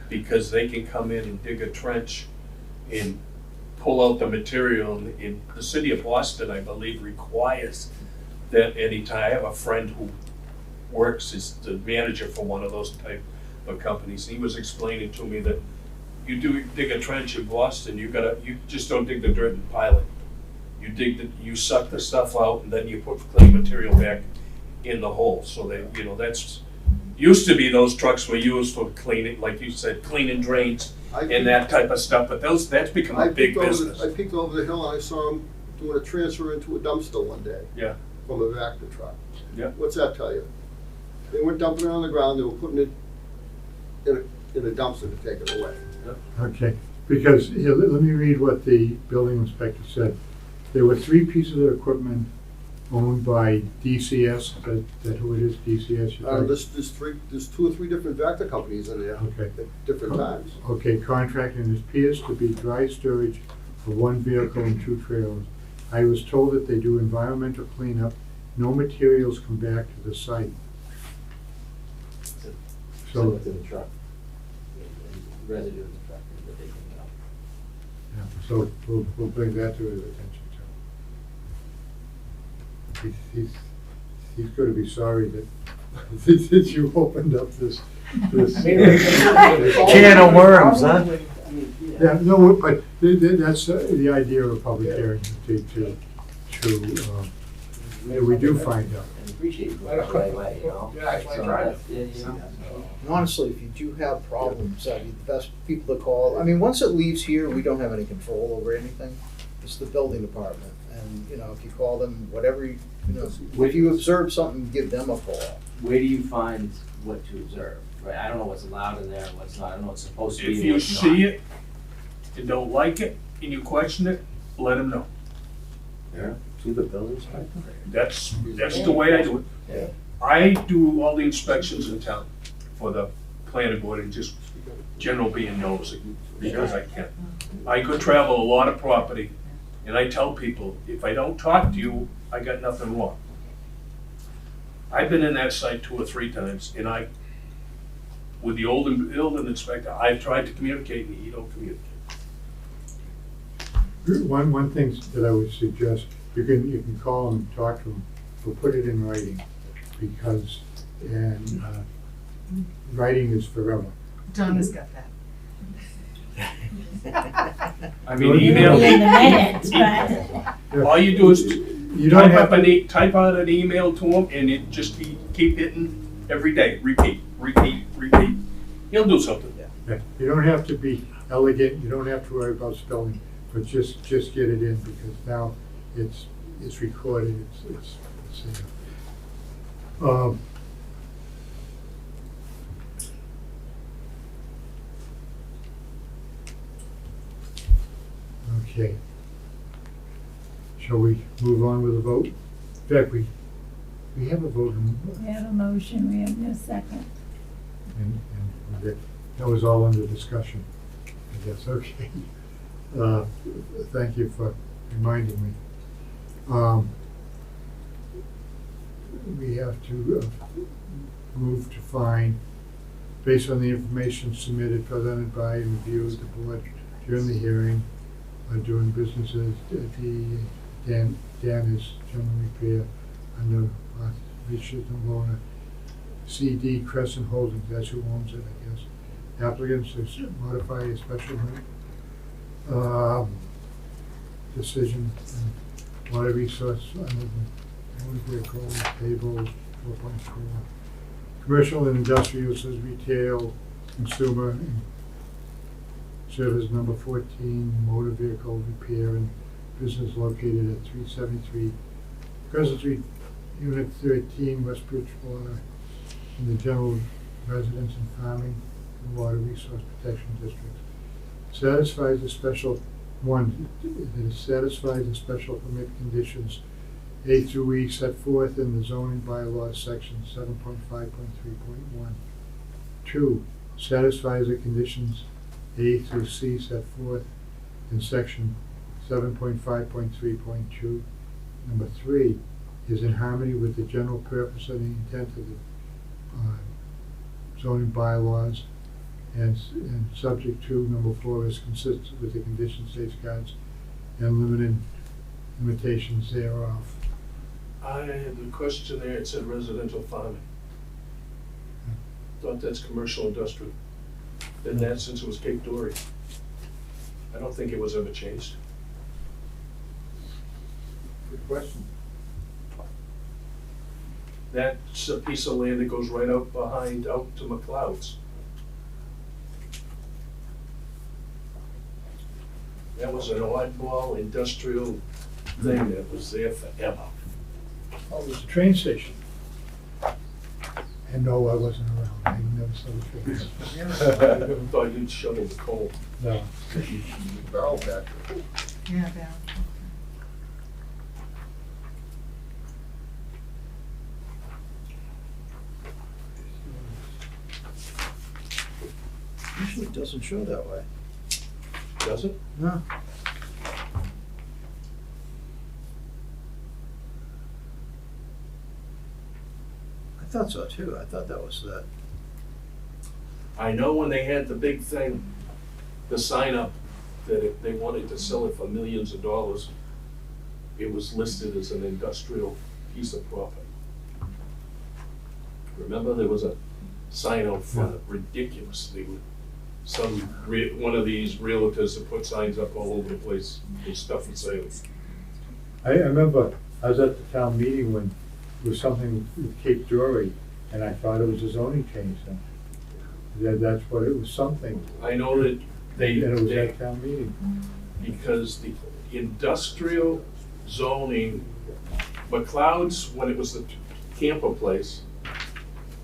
because they can come in and dig a trench and pull out the material. In the city of Boston, I believe, requires that anytime. I have a friend who works as the manager for one of those type of companies. He was explaining to me that you dig a trench in Boston, you just don't dig the dirt and pile it. You suck the stuff out and then you put clean material back in the hole, so that, that's, used to be those trucks were used for cleaning, like you said, cleaning drains and that type of stuff, but that's become a big business. I peeked over the hill and I saw him doing a transfer into a dumpster one day. Yeah. From a Vector truck. Yeah. What's that tell you? They weren't dumping it on the ground, they were putting it in a dumpster to take it away. Okay, because, here, let me read what the building inspector said. There were 3 pieces of equipment owned by DCS, is that who it is, DCS? you think? There's 2 or 3 different Vector companies in there Okay. at different times. Okay, contracting appears to be dry storage for 1 vehicle and 2 trailers. I was told that they do environmental cleanup, no materials come back to the site. So So, what's in the truck? Residue in the truck that they can get out. yeah, so we'll bring that to his attention too. He's gonna be sorry that, that you opened up this. Can of worms, huh? Yeah, no, but that's the idea of public hearing, we do find out. And appreciate it the right way, Yeah, that's why I So tried it. that's- yeah. And honestly, if you do have problems, the best people to call, I mean, once it leaves here, we don't have any control over anything. It's the building department, and, if you call them, whatever, if you observe something, give them a call. Where do you find what to observe? Right, I don't know what's allowed in there and what's not, I don't know what's supposed to be If and you what's not. see it and don't like it and you question it, let them know. Yeah, to the building inspector. That's the way I do it. Yeah. I do all the inspections in town for the planning board and just general being nosy, because I can. I could travel a lot of property, and I tell people, if I don't talk to you, I got nothing wrong. I've been in that site 2 or 3 times, and with the old building inspector, I've tried to communicate, and he don't communicate. One thing that I would suggest, you can call and talk to them, but put it in writing, because, writing is forever. Donna's got that. I mean, email It'll be in the me. minutes, but All you do is You don't have to, type out an email to him, and it just keep hitting every day, repeat, repeat, repeat. He'll do something. you don't have to be elegant, you don't have to worry about spelling, but just get it in, because now it's recorded, it's there. Okay. Shall we move on with the vote? In fact, we have a vote, we have a motion, we have no second. and that was all under discussion, I guess, okay. Thank you for reminding me. We have to move to find, based on the information submitted, presented by, and reviewed the board during the hearing, doing businesses, Dan is general repair under Richard and Lorna. CD Crescent Holdings, that's who owns it, I guess. Applicants to modify a special decision and water resource under the motor vehicle table 4.4. Commercial and industrial uses, retail, consumer, and service number 14, motor vehicle repair and business located at 373 Crescent Street, Unit 13, West Bridgewater, in the general residence and farming and water resource protection districts. Satisfies the special, it satisfies the special permit conditions A through E set forth in the zoning bylaws section 7.5.3.1. 2, satisfies the conditions A through C set forth in section 7.5.3.2. Number 3, is in harmony with the general purpose and the intent of the zoning bylaws, and subject to number 4 is consistent with the conditions, safeguards, and limitations thereof. I had the question there, it said residential farming. Thought that's commercial industrial. Been that since it was Cape Dory. I don't think it was ever changed. Good question. That's a piece of land that goes right out behind, out to McLeod's. That was an oddball industrial thing that was there forever. Oh, it was a train station. And no, I wasn't around. I never saw the trains. I never thought you'd shovel the coal. No. Barrel factory. Yeah, Val. Usually it doesn't show that way. Does it? No. I thought so too. I thought that was that. I know when they had the big thing, the sign up, that if they wanted to sell it for millions of dollars, it was listed as an industrial piece of property. Remember, there was a sign out front, ridiculously, one of these realtors that put signs up all over the place with stuff for sale. I remember I was at the town meeting when it was something with Cape Dory, and I thought it was a zoning change. And that's what it was, something. I know that And it was they, at town meeting. because the industrial zoning, McLeod's, when it was the camper place,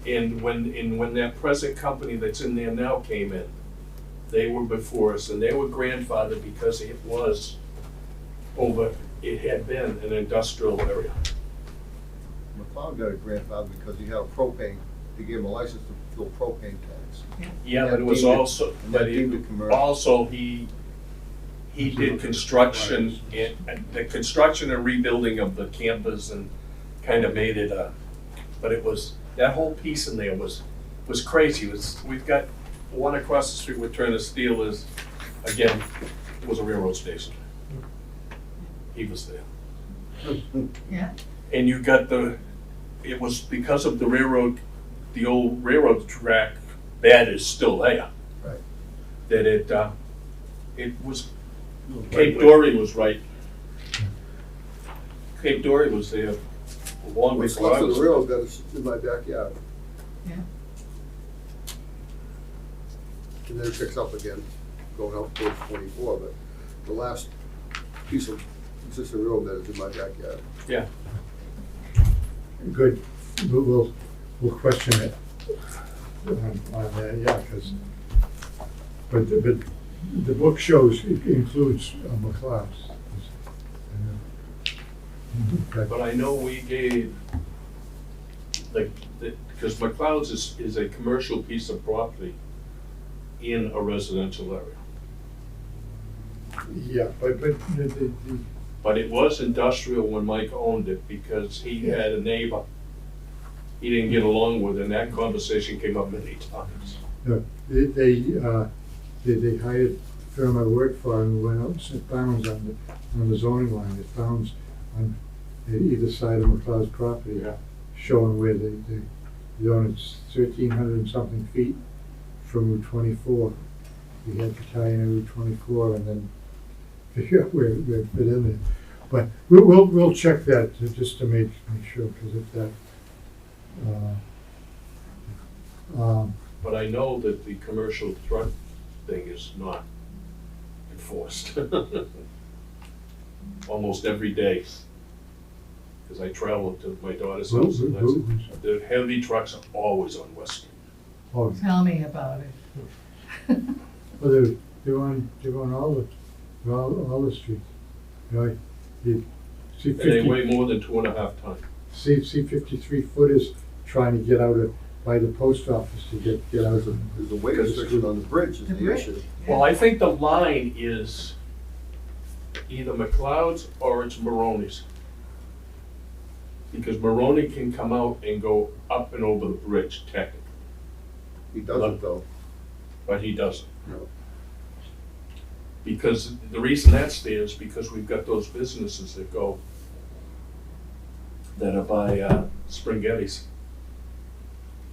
and when that present company that's in there now came in, they were before us, and they were grandfathered because it had been an industrial area. McLeod got a grandfather because he had a propane, they gave him a license to fill propane tanks. Yeah, but it was deemed it- also, and but that deemed it, it commercial. also he did construction, and the construction and rebuilding of the campus and kind of made it but it was, that whole piece in there was crazy. We've got one across the street with Turner Steel is, again, it was a railroad station. He was there. Yeah. And you got it was because of the railroad, the old railroad track bed is still there. Right. That it was, Cape Dory was right. Cape Dory was there long What's before left I of was. the railroad that is in my backyard. Yeah. And then it picks up again, going out towards 24, but the last piece of existing railroad that is in my backyard. Yeah, Good. We'll question it on that, yeah, because, but the book shows, it includes McLeod's. but I know we gave, because McLeod's is a commercial piece of property in a residential area. Yeah, but But it was industrial when Mike owned it because he had a neighbor he didn't get along with, and that conversation came up many times. they hired the firm I worked for and went out and set bounds on the zoning line. It bounds on either side of McLeod's property, Yeah. showing where they own it's 1,300 and something feet from Route 24. We had to tie in Route 24 and then figure out where it fit in there. But we'll check that just to make sure, because if that. But I know that the commercial truck thing is not enforced. Almost every day. Because I travel to my daughter's house, and the heavy trucks are always on West Street. Oh, Tell me about it. well, they're on all the streets. You know, you see And they 50, weigh more than 2.5 tons. see 53 footers trying to get out by the post office to get out of. There's a weight restriction on the bridge is The the bridge. issue. Well, I think the line is either McLeod's or it's Maroney's. Because Maroney can come out and go up and over the bridge technically, He doesn't though. but he doesn't. No. Because the reason that's there is because we've got those businesses that are by Spaghetti's.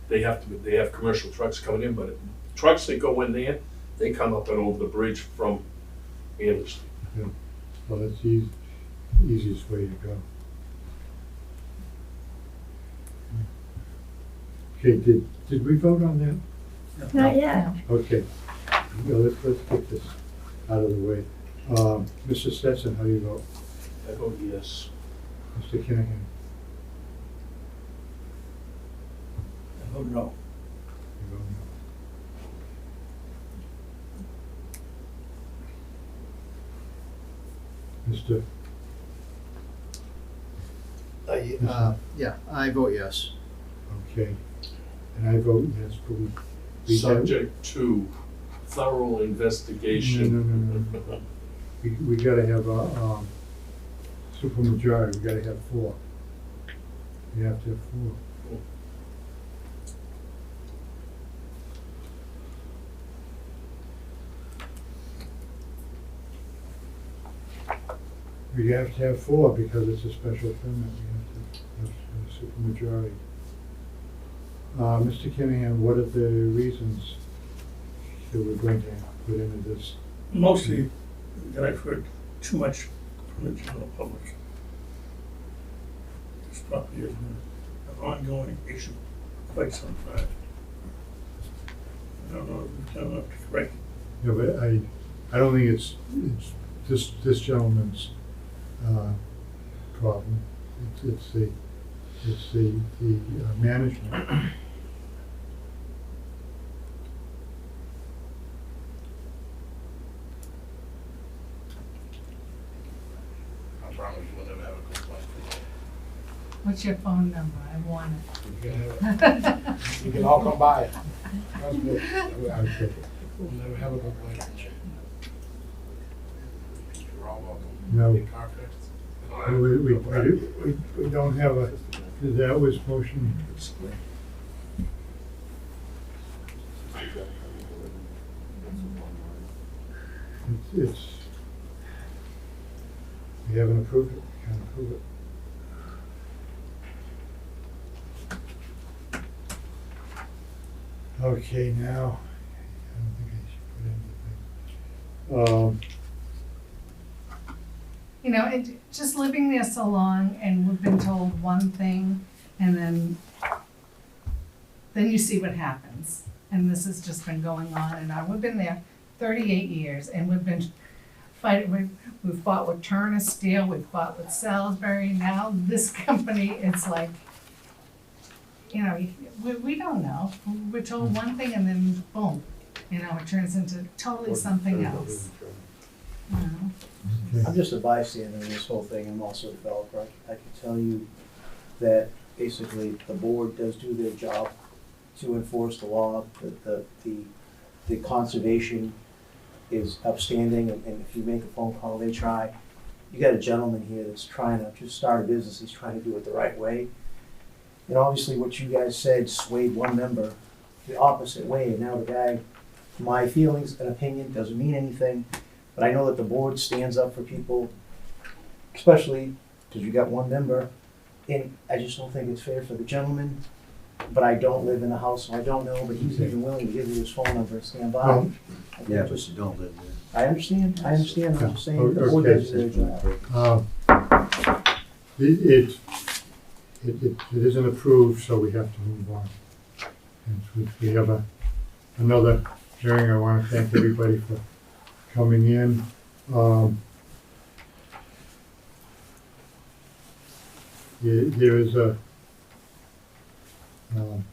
They have commercial trucks coming in, but trucks that go in there, they come up and over the bridge from manage. Well, that's the easiest way to go. Okay, did we vote on that? Not yet. Okay, let's get this out of the way. Mr. Stetson, how do you vote? I vote yes. Mr. Kinahan? I vote no. You vote no. Mr. Yeah, I vote yes. Okay, and I vote yes, but we have- Subject to thorough investigation. No. We gotta have a, supermajority, we gotta have 4. We have to have 4. We have to have 4 because it's a special permit, we have to have a supermajority. Mr. Kinahan, what are the reasons that we're going to put into this? Mostly that I've heard too much from the general public. This property has been an ongoing issue for quite some time. I don't know if we've done enough to correct it. Yeah, but I don't think it's this gentleman's problem. It's the management. I promise you will never have a complaint. What's your phone number? I want You can have- you can all come by. Trust me. Okay. We'll never have a complaint. You're all welcome. No. Get car fixed. We don't have a, that was motion. It's, we haven't approved it, we can't approve it. Okay, now, I don't think I should put anything. You know, just living there so long and we've been told one thing and then you see what happens. And this has just been going on and on. We've been there 38 years and we've been fighting, we've fought with Turner Steel, we've fought with Salisbury. Now this company, it's like, you know, we don't know. We're told one thing and then boom, you know, it turns into totally something else. You know? Okay. I'm just a bystander in this whole thing. I'm also a developer. I can tell you that basically the board does do their job to enforce the law. The conservation is upstanding, and if you make a phone call, they try. You got a gentleman here that's trying to just start a business. He's trying to do it the right way. And obviously what you guys said swayed one member the opposite way, and now the guy, my feelings and opinion doesn't mean anything. But I know that the board stands up for people, especially because you got one member, and I just don't think it's fair for the gentleman. But I don't live in the house, so I don't know, but he's even willing to give you his phone number and stand by. Well, Yeah, but you don't live there. I understand, I'm just saying, the Okay. board does their job. It isn't approved, so we have to move on. And we have another hearing. I want to thank everybody for coming in. There is a, I don't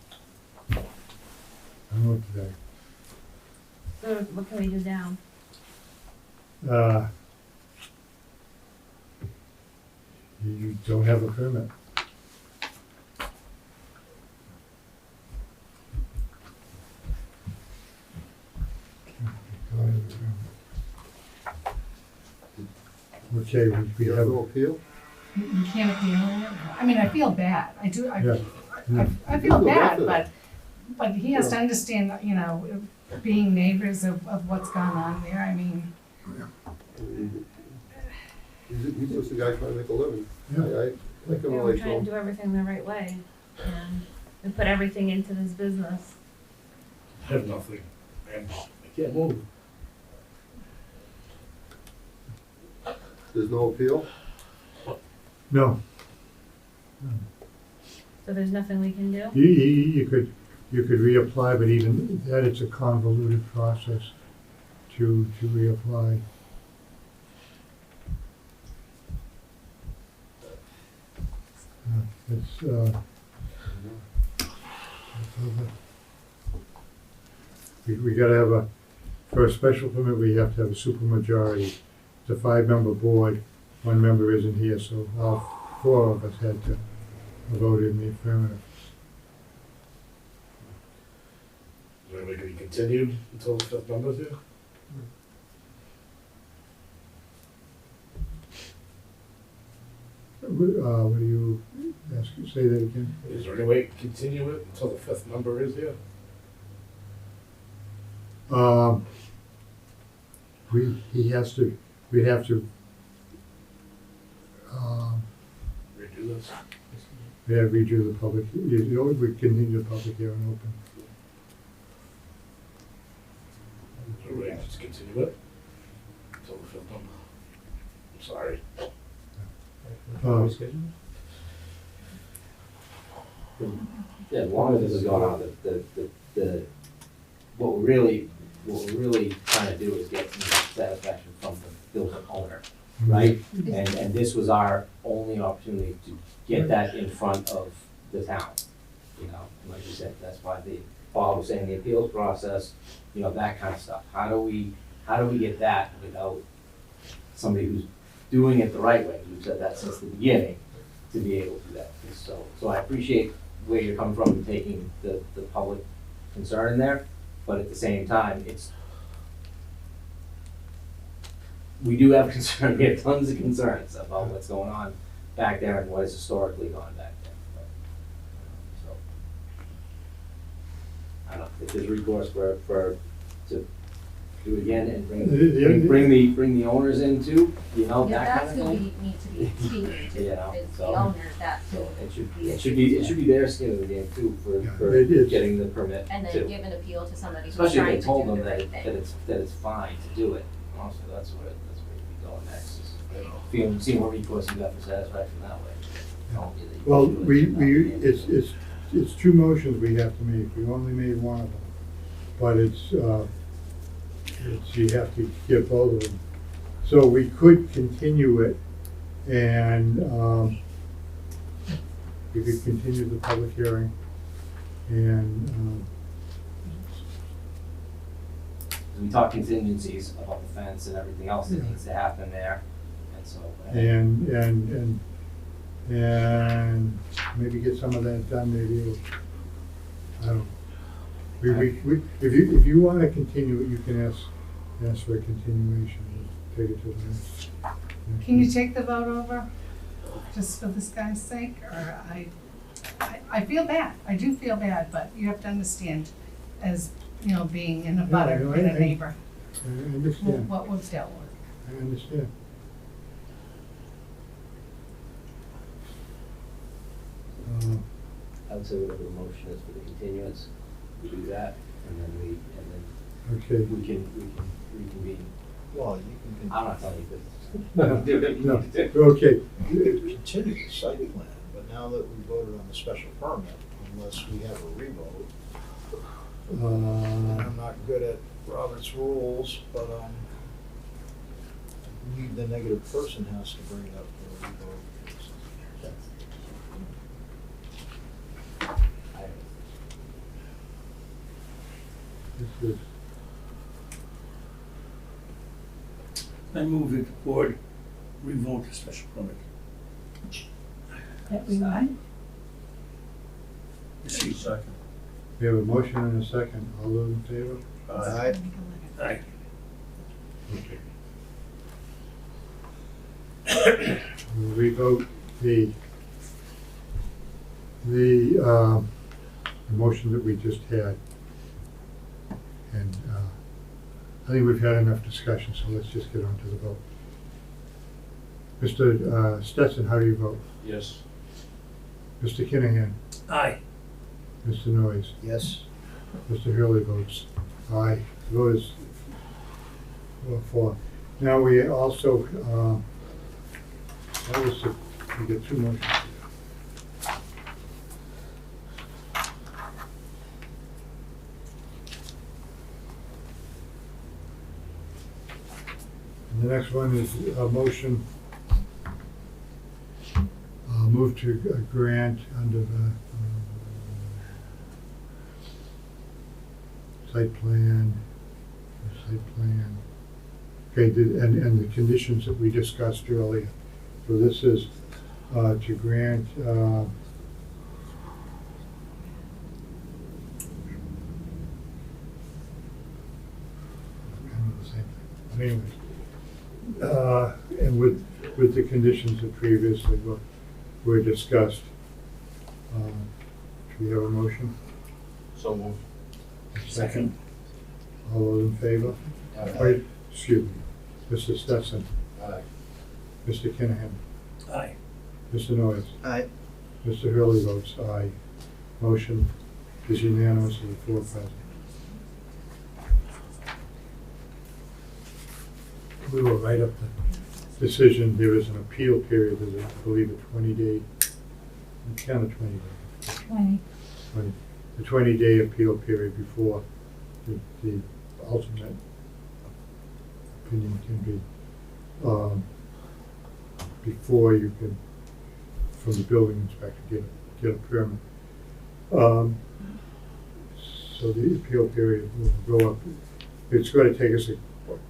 know what today. So what can we do now? You don't have a permit. Okay, we have. No appeal? You can't appeal it. I mean, I feel bad. I do, Yeah. I feel bad, but he has to understand, you know, being neighbors of what's gone on there. I mean, He's just a guy trying to make a living. Yeah. I can We're relate to trying him. to do everything the right way, and we put everything into this business. I have nothing, and I can't move. There's no appeal? No, So there's nothing we can do? you could reapply, but even that, it's a convoluted process to reapply. It's, we gotta have for a special permit, we have to have a supermajority. It's a 5-member board, 1 member isn't here, so all 4 of us had to vote in the affirmative. Is it going to be continued until the 5th member's here? What do you ask, say that again? Is there any way to continue it until the 5th member is here? We'd have to, Redo this? we have to redo the public, we continue the public hearing open. Is there a way to just continue it until the 5th member? I'm sorry. Yeah, as long as this is going on, what we're really trying to do is get some satisfaction from the building owner, right? And this was our only opportunity to get that in front of the town, you know? And like you said, that's why Paul was saying the appeals process, you know, that kind of stuff. How do we get that without somebody who's doing it the right way, we've said that since the beginning, to be able to do that. So I appreciate where you're coming from and taking the public concern in there, but at the same time, we do have concern, we have tons of concerns about what's going on back there and what has historically gone back there. So, I don't know, if there's recourse to do it again and bring the owners in too, you know, Yeah, that kind that's of who we thing. need to be speaking to, You know, is the so- owner, that, So it should be their skin in the game too Yeah, for it is. getting the permit and then too. give an appeal to somebody who's Especially if trying they to told do them the that right thing. it's fine to do it. Also, that's where we go next, is seeing what recourse you got for satisfaction that way. Telling you that you Well, can do it, should not be able to. it's 2 motions we have to make, we only made one of them. But you have to get both of them. So we could continue it and, we could continue the public hearing and, We talk contingencies about the fence and everything else that Yeah. needs to happen there, and so. and maybe get some of that done, maybe, I don't know. If you want to continue it, you can ask for a continuation, we'll take it to the next. Can you take the vote over, just for this guy's sake, or I feel bad, I do feel bad, but you have to understand, as, you know, being in a butter no, and a I- neighbor, I understand, what was dealt with. I understand. I would say whatever the motion is for the continuance, we do that, and then Okay. we can reconvene. Well, you can I'm not telling you this. Do what you No, need to do. okay. continue the site plan, but now that we voted on the special permit, unless we have a revote, and I'm not good at Robert's rules, but, the negative person has to bring it up for a revote. This is, I move that the board revoke the special permit. That we want? Second. we have a motion and a second, all those in favor? Aye. Aye. We'll revote the motion that we just had. And I think we've had enough discussion, so let's just get on to the vote. Mr. Stetson, how do you vote? Yes. Mr. Kinahan? Aye. Mr. Noyes? Yes, Mr. Hurley votes aye. The vote is 4. Now we also That was, we get two motions. And the next one is a motion, move to grant under the site plan. Okay, and the conditions that we discussed earlier. So this is to grant kind of the same thing. Anyways, and with the conditions that previously were discussed. Do we have a motion? So moved. Second. All those in favor? Wait, excuse me. Mr. Stetson? Aye. Mr. Kinahan? Aye. Mr. Noyes? Aye. Mr. Hurley votes aye. Motion is unanimous of the four present. We will write up the decision. There is an appeal period, there's, I believe, a 20-day, count of 20 days. 20. The 20-day appeal period before the ultimate opinion can be, before you can, from the building inspector, get a permit. So the appeal period will go up. It's going to take us a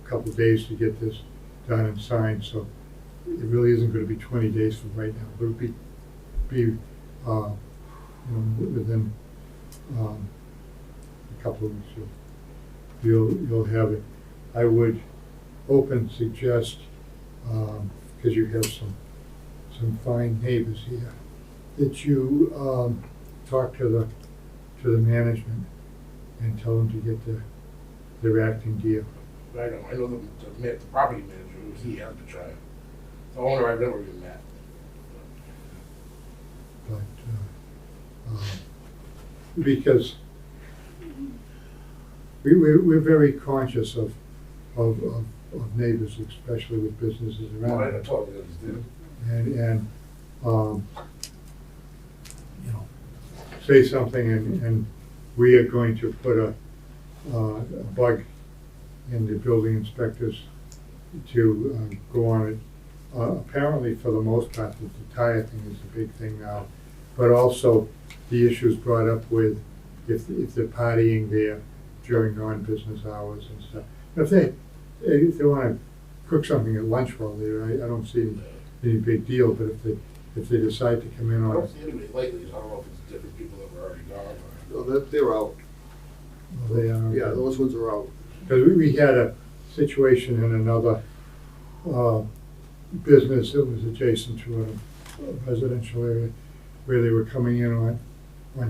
couple of days to get this done and signed, so it really isn't going to be 20 days from right now, but it'll be within a couple of weeks. You'll have it. I would suggest, because you have some fine neighbors here, that you talk to the management and tell them to get their acting deal. I know the property manager, he has to try it. The owner I've never even met. But, because we're very conscious of neighbors, especially with businesses around. I totally understand. And you know, say something and we are going to put a bug in the building inspectors to go on it. Apparently, for the most part, the tire thing is the big thing now, but also the issues brought up with if they're partying there during non-business hours and stuff. If they want to cook something at lunch while they're there, I don't see any big deal. But if they decide to come in I on, don't see anybody lately, so I don't know if it's different people that were already gone. No, they're out. they are. Yeah, those ones are out. Because we had a situation in another business that was adjacent to a residential area where they were coming in on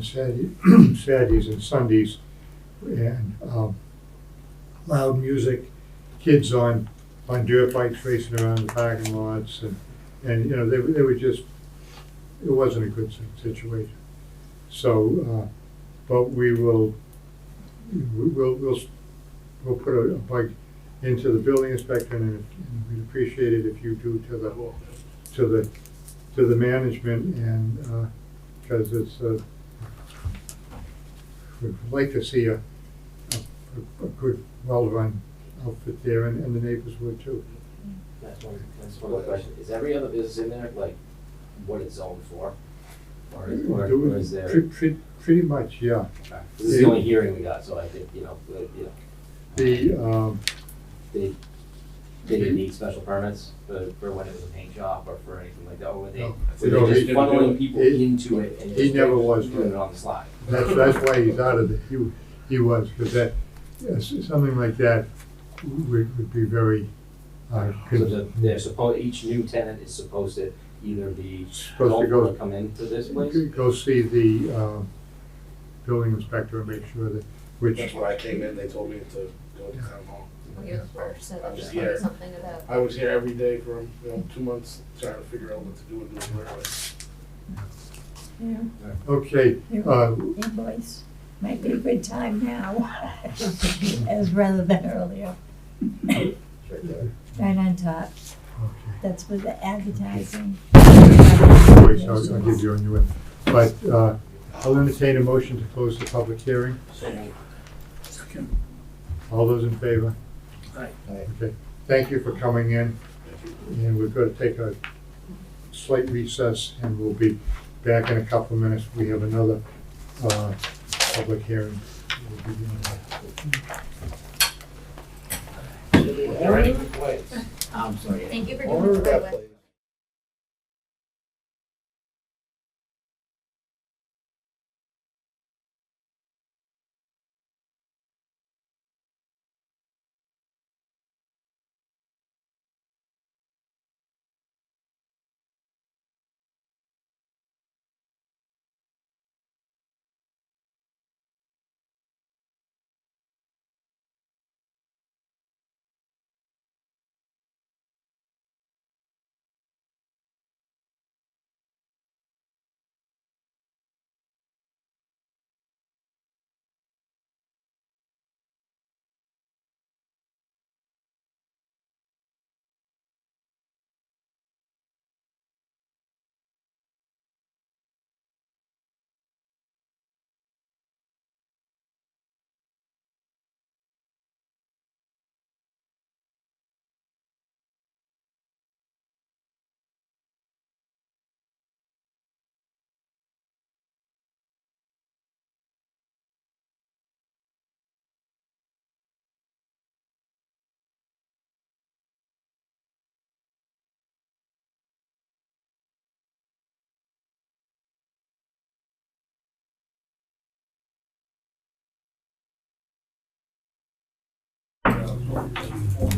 Saturdays and Sundays, and loud music, kids on dirt bikes racing around the parking lots, and you know, they were just, it wasn't a good situation. So, but we'll put a bug into the building inspector, and we'd appreciate it if you do to the management, and because it's we'd like to see a good, well-run outfit there, and the neighbors would too. That's one of the questions. Is every other business in there, like, what it's zoned for? Or is there? Pretty much, yeah. Okay. This is the only hearing we got, so I think, The, they didn't need special permits for when it was a paint shop or for anything like that, or were they, No. were No, they just he- funneling people he- into it and he just never was. doing it on the slide? that's why he's out of it. He was, because that, something like that would be very, So they're supposed, each new tenant is supposed to either be Supposed to local go- or come into this place? go see the building inspector and make sure that, which, That's why I came in, they told me to go to town hall. Well, you're the first, so I that was just here. something about. I was here every day for 2 months trying to figure out what to do and do it right. Yeah, okay, your boys, might be a good time now, as rather than earlier. It's right there. Right on top. okay. That's for the advertising. Wait, so I'll give you a new one. But I'll entertain a motion to close the public hearing. Second. All those in favor? Aye. Okay, thank you for coming in, and we're going to take a slight recess, and we'll be back in a couple of minutes. We have another public hearing. We'll be doing that. I'm sorry. Thank you for Owner doing of this, by the that way. place.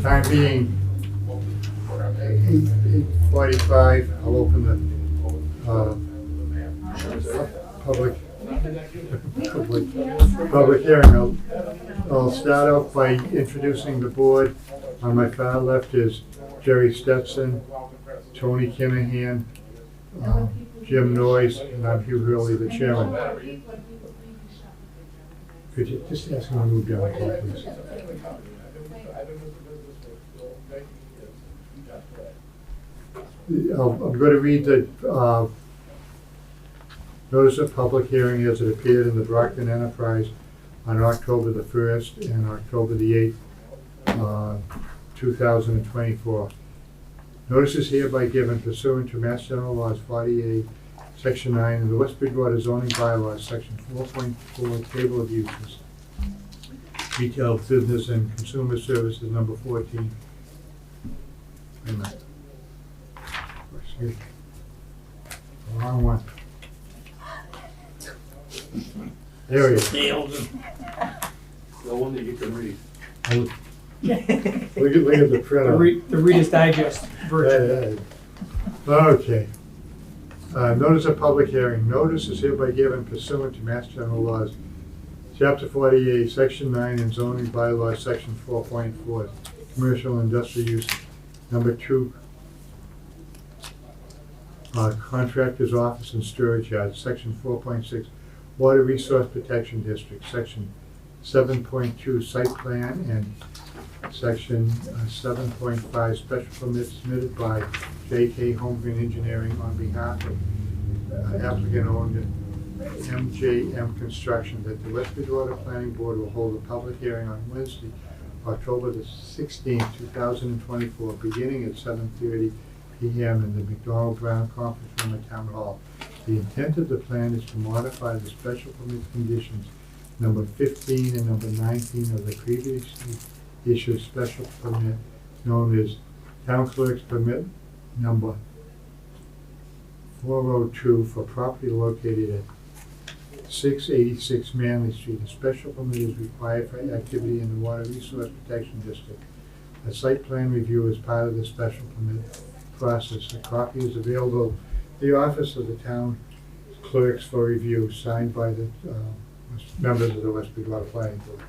Time being 8:45, I'll open the public hearing. I'll start out by introducing the board. On my far left is Jerry Stetson, Tony Kinahan, Jim Noyes, and I'm Hugh Hurley, the chairman. Could you just ask him to move down, please? I'm going to read the notice of public hearing as it appeared in the Brockton Enterprise on October the 1st and October the 8th, 2024. Notice is hereby given pursuant to Mass General Laws 48, Section 9, and the West Bridgewater zoning bylaws, Section 4.4, Table of Uses. Retail business and consumer services, number 14. Wait a minute. Excuse me. Wrong one. There we go. Nailed him. No one that you can read. Look at the printer. The Reader's Digest version. Okay. Notice of public hearing. Notice is hereby given pursuant to Mass General Laws, Chapter 48, Section 9, and zoning bylaws, Section 4.4, commercial and industrial use. Number 2, contractor's office and storage yard, Section 4.6, water resource protection district, Section 7.2, site plan, and Section 7.5, special permit submitted by J.K. Holmgren Engineering on behalf of applicant owner MJM Construction, that the West Bridgewater Planning Board will hold a public hearing on Wednesday, October the 16th, 2024, beginning at 7:30 p.m. in the McDonald Brown Conference Room at Town Hall. The intent of the plan is to modify the special permit conditions number 15 and number 19 of the previously issued special permit known as Town Clerk's Permit number 402 for property located at 686 Manley Street. A special permit is required for activity in the Water Resource Protection District. A site plan review is part of the special permit process. A copy is available at the office of the town clerks for review, signed by the members of the West Bridgewater Planning Board.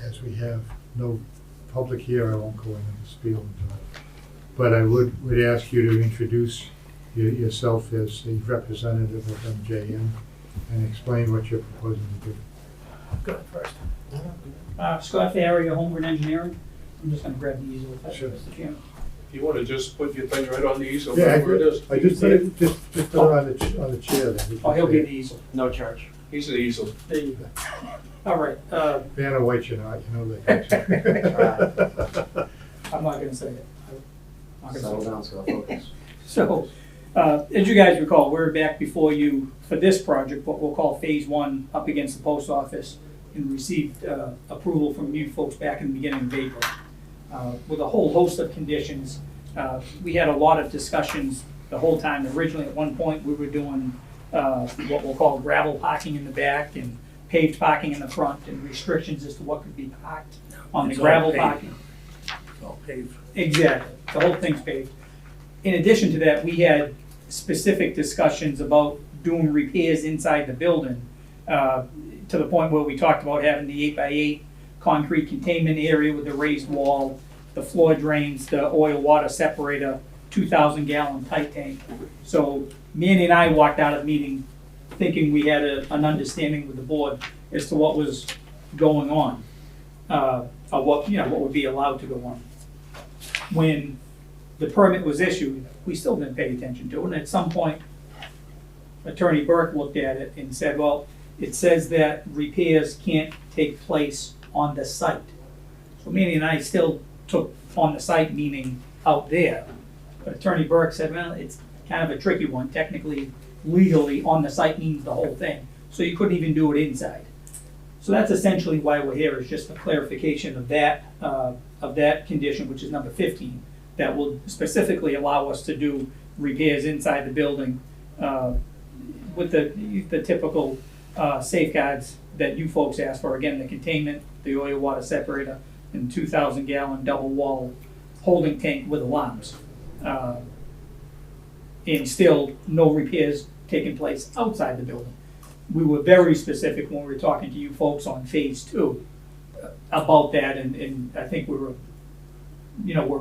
As we have no public here, I won't go into the spiel into it. But I would ask you to introduce yourself as the representative of MJM and explain what you're proposing to do. Scott first. Scott Farrier, Homewood Engineering. I'm just gonna grab the easel if that's Sure. Mr. Chairman. If you wanna just put your thing right on the easel, Yeah, wherever it is. I just put it, just put it on the chair there. Oh, he'll get the easel. No charge. He's an easel. There you go. All right, Man of white, you're not, you know that. I'm not gonna say it. I'm not gonna say Settle it. down, Scott, focus. So, as you guys recall, we're back before you for this project, what we'll call phase one, up against the post office, and received approval from you folks back in the beginning of April. With a whole host of conditions, we had a lot of discussions the whole time. Originally, at one point, we were doing what we'll call gravel parking in the back and paved parking in the front, and restrictions as to what could be parked on the It's all gravel paved. parking. It's all paved. Exactly, the whole thing's paved. In addition to that, we had specific discussions about doing repairs inside the building, to the point where we talked about having the 8x8 concrete containment area with the raised wall, the floor drains, the oil water separator, 2,000-gallon tight tank. So Manny and I walked out of the meeting thinking we had an understanding with the board as to what was going on, or what would be allowed to go on. When the permit was issued, we still didn't pay attention to it, and at some point, Attorney Burke looked at it and said, well, it says that repairs can't take place on the site. So Manny and I still took on the site, meaning out there. But Attorney Burke said, well, it's kind of a tricky one. Technically, legally, on the site means the whole thing. So you couldn't even do it inside. So that's essentially why we're here, is just a clarification of that condition, which is number 15, that will specifically allow us to do repairs inside the building with the typical safeguards that you folks asked for. Again, the containment, the oil water separator, and 2,000-gallon double wall holding tank with alarms. And still no repairs taking place outside the building. We were very specific when we were talking to you folks on phase two about that, and I think we're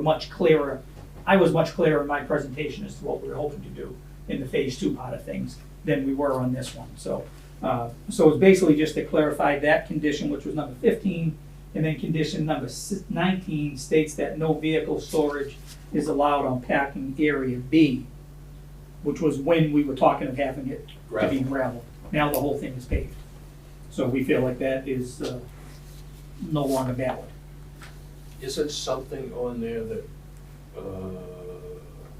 much clearer. I was much clearer in my presentation as to what we were hoping to do in the phase two part of things than we were on this one. So it's basically just to clarify that condition, which was number 15, and then condition number 19 states that no vehicle storage is allowed on parking area B, which was when we were talking of having it to be gravel. Now the whole thing is paved. So we feel like that is no longer valid. Isn't something on there that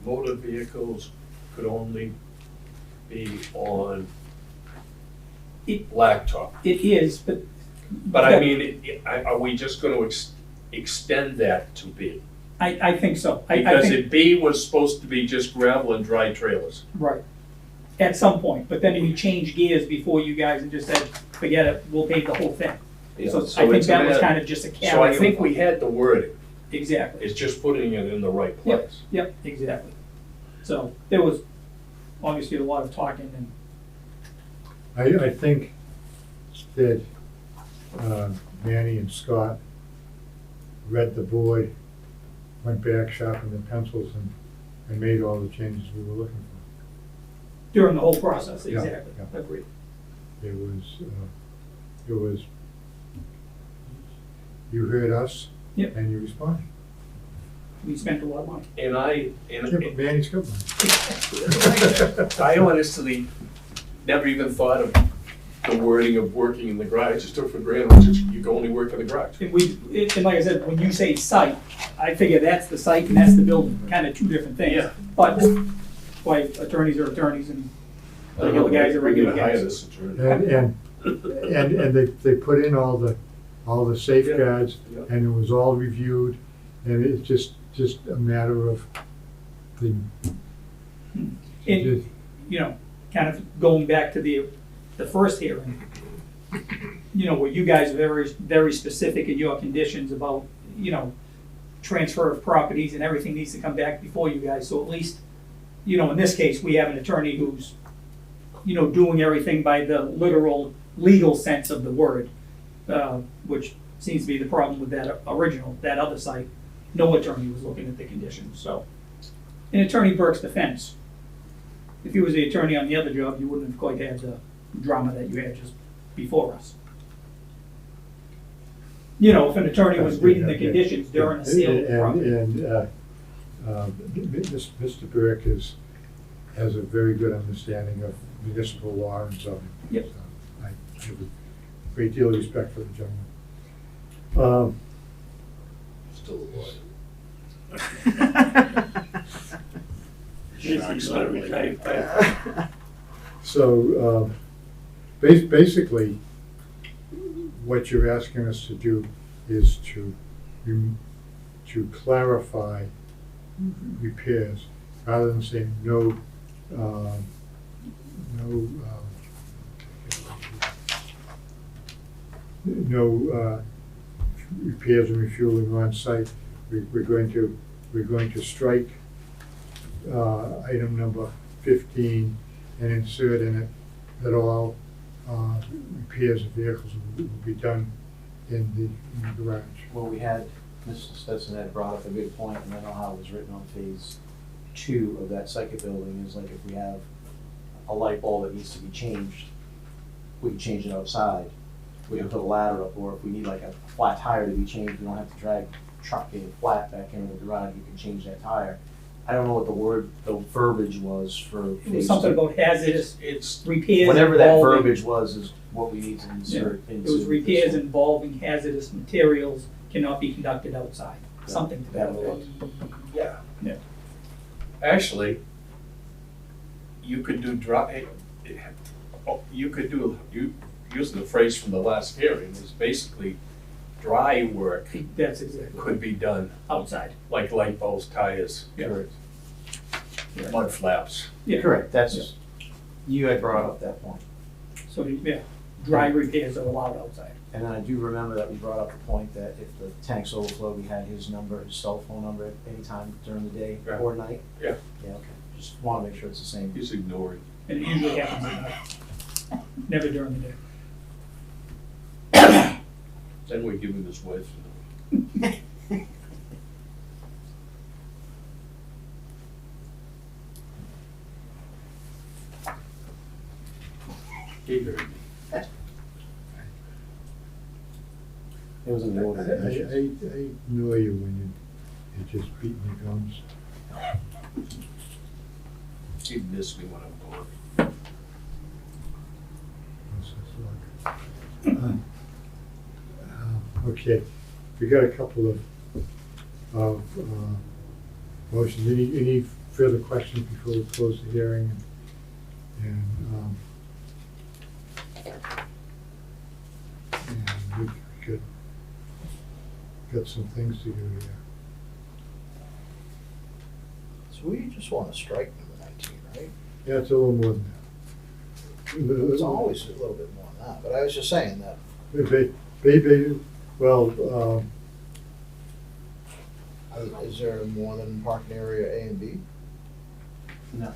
motor vehicles could only be on blacktop? It is, but. But I mean, are we just gonna extend that to B? I think so. I Because think, if B was supposed to be just gravel and dry trailers. right, at some point, but then we changed gears before you guys and just said, forget it, we'll pave the whole thing. So I think it's that was a- kind of just a carryover. So I think we had the wording, Exactly. it's just putting it in the right place. Yep, exactly. So there was obviously a lot of talking and I think that Manny and Scott read the board, went back, sharpened the pencils, and made all the changes we were looking for. during the whole process, Yeah, exactly, yeah. agreed. It was, you heard us, Yep. and you responded. We spent a lot of money. Yeah, but Manny's good one. I honestly never even thought of the wording of working in the garage. I just took for granted, you can only work in the garage. And and like I said, when you say site, I figure that's the site and that's the building, kind of two different things. Yeah. But why attorneys are attorneys and regular guys are regular We're gonna hire guys. this attorney. And they put in all the safeguards, Yeah. and it was all reviewed, and it's just a matter of the. And, kind of going back to the first hearing, where you guys are very, very specific in your conditions about, transfer of properties and everything needs to come back before you guys. So at least, in this case, we have an attorney who's, doing everything by the literal legal sense of the word, which seems to be the problem with that other site. No attorney was looking at the conditions, so. In Attorney Burke's defense, if he was the attorney on the other job, you wouldn't have quite had the drama that you had just before us. You know, if an attorney was reading the Okay. conditions during a sale of the property. Mr. Burke has a very good understanding of municipal law and zoning. Yep. So I have a great deal of respect for the gentleman. Still a lawyer. He's not a retired firefighter. So, basically, what you're asking us to do is to clarify repairs, rather than saying no, no repairs and refueling on site. We're going to strike item number 15 and insert in it that all repairs of vehicles will be done in the garage. Well, we had, Mr. Stetson had brought up a good point, and I know how it was written on phase 2 of that second building, is like if we have a light bulb that needs to be changed, we can change it outside. We can put a ladder up, or if we need like a flat tire to be changed, we don't have to drag truck in flat back into the garage, we can change that tire. I don't know what the verbiage was for It phase was something 2. about hazardous It's, repairs. Whatever that involving- verbiage was is what we need to insert Yeah. into. It was repairs this one. involving hazardous materials cannot be conducted outside, something to that effect. yeah. Yeah. Actually, you could do you using the phrase from the last hearing, is basically dry work That's exactly, could be done, outside. like light bulbs, tires, Correct. mud flaps. Yeah. Correct, that's, you had brought up that point. So, yeah, dry repairs are allowed outside. And then I do remember that we brought up the point that if the tanks overflow, we had his number, his cell phone number at any time during the day Yeah. or night. Yeah. Yeah, okay, just wanna make sure it's the same. He's ignoring. And it usually happens at night, never during the day. Then we give him his wife. He heard me. It was in the order. I ignore you when you just beat me gums. He'd miss me when I'm gone. Okay, we got a couple of motions. Any further questions before we close the hearing? And we got some things to do here. So we just wanna strike number 19, right? Yeah, it's a little more than that. It's always a little bit more than that, but I was just saying that, Well, is there more than parking area A and B? No.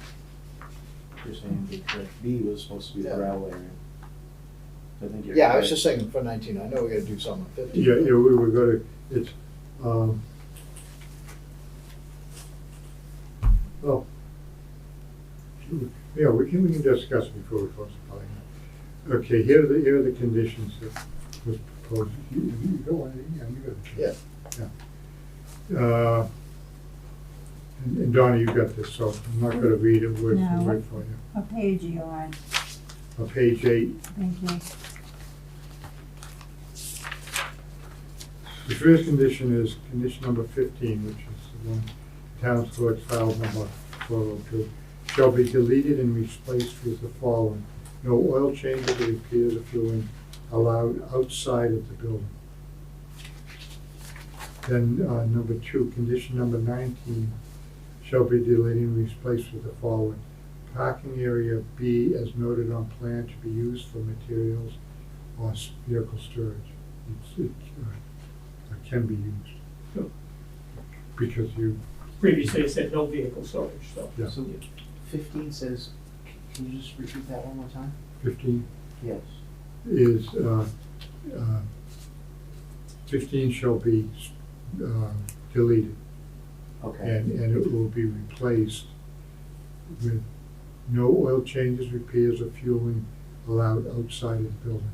You're saying B, correct. B was supposed to be the Yeah. gravel area. I think you're Yeah, I was correct. just saying for 19, I know we gotta do something on 50. yeah, we were gonna, it's, well, yeah, we can discuss it before we close the public hearing. Okay, here are the conditions that was proposed. You go on, yeah, you got it. Yeah. And Donna, you got this, so I'm not gonna read it word for No. word for you. What page are you on? On page 8, Thank you. the first condition is condition number 15, which is the one, town clerk file number 402, shall be deleted and replaced with the following: no oil changes or repairs or fueling allowed outside of the building. Then, number 2, condition number 19, shall be deleted and replaced with the following: parking area B as noted on plan to be used for materials or vehicle storage. It can be used. Because you, Previously, it said no vehicle storage, so. yeah, So 15 says, can you just repeat that one more time? 15 Yes. is, 15 shall be deleted, Okay. and it will be replaced with no oil changes, repairs, or fueling allowed outside of the building.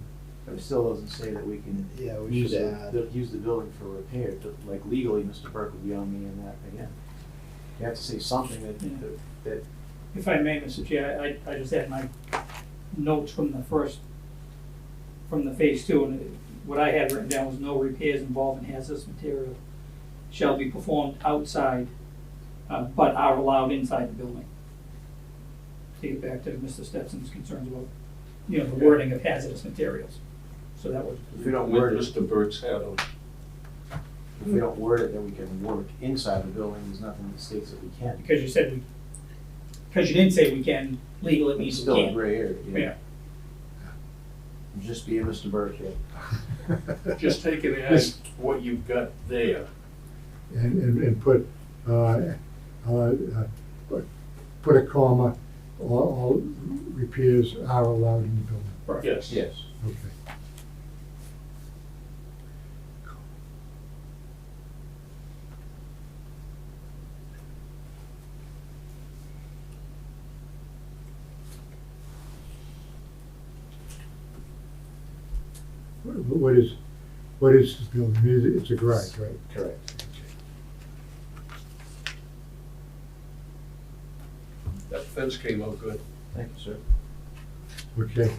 But it still doesn't say that we can Yeah, we use should the, add. use the building for repair, like legally, Mr. Burke would be on me in that again. You have to say something that If I may, Mr. Chair, I just had my notes from the phase two, and what I had written down was no repairs involving hazardous material shall be performed outside, but are allowed inside the building. Take it back to Mr. Stetson's concerns about, the wording of hazardous materials. So that was, if we don't With word it, Mr. Burt's hat on. if we don't word it, then we can work inside the building, there's nothing that states that we can. because you said because you didn't say we can, legally it It's means we still a can't. gray area, Yeah. I'm just being Mr. Burke here. Just take it as what you've got there. And put a comma, all repairs are allowed in the building. Yes. Yes. Okay. What is this building? It's a garage, right? Correct. That fence came out good. Thank you, sir. Okay,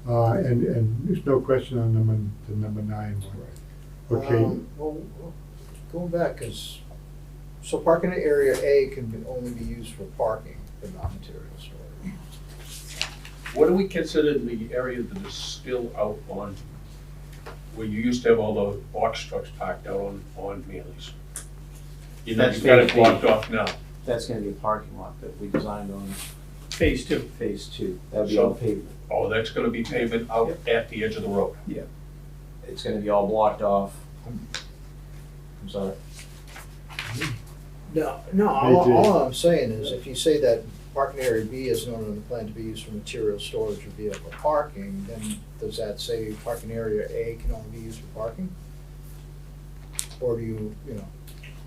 and there's no question on the number 9 one. Okay, Well, going back, so parking area A can only be used for parking, but not material storage. What do we consider the area that is still out on, where you used to have all the box trucks parked out on Manly's? You know, That's you've got it phase blocked B. off now. That's gonna be a parking lot that we designed on Phase two. phase 2. That'll be So- all pavement. Oh, that's gonna be pavement out at the edge of the road. It's gonna be all blocked off. I'm sorry. No, all I'm saying is, if you say that parking area B is known on the plan to be used for material storage or vehicle parking, then does that say parking area A can only be used for parking? Or do you know?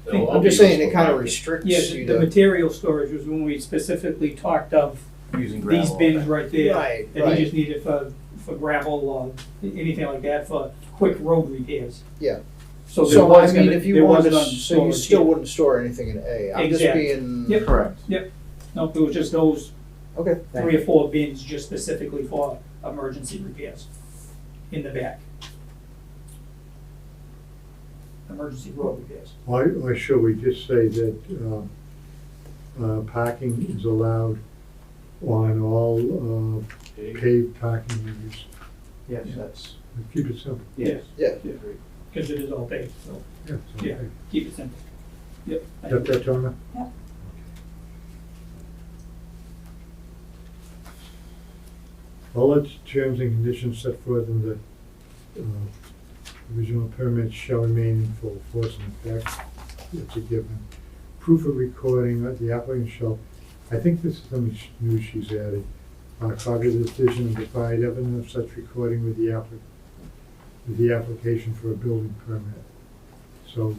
They'll all I'm be just saying used it for kind of parking. restricts Yeah, you the to. material storage was when we specifically talked of Using gravel. these bins right there. Right, That right. he just needed for gravel or anything like that for quick road repairs. Yeah. So there So I was mean, gonna, if you there wanted, wasn't on so you storage still here. wouldn't store anything in A. I'm just Exactly. being. Yep. Correct. Nope, it was just those Okay. 3 or 4 bins just specifically for emergency repairs in the back. Emergency road repairs. or should we just say that parking is allowed on all paved parking areas? Yes, that's, Keep it simple. yes. Yeah. Agreed. Because it is all paved, so, Yeah. yeah, keep it simple. Yep. Got that, Tony? Yep. All its terms and conditions set forth in the original permit shall remain in full force and effect. It's a given. Proof of recording, the applicant shall, I think this is something new she's added. Copy of the decision and provide evidence of such recording with the application for a building permit. So,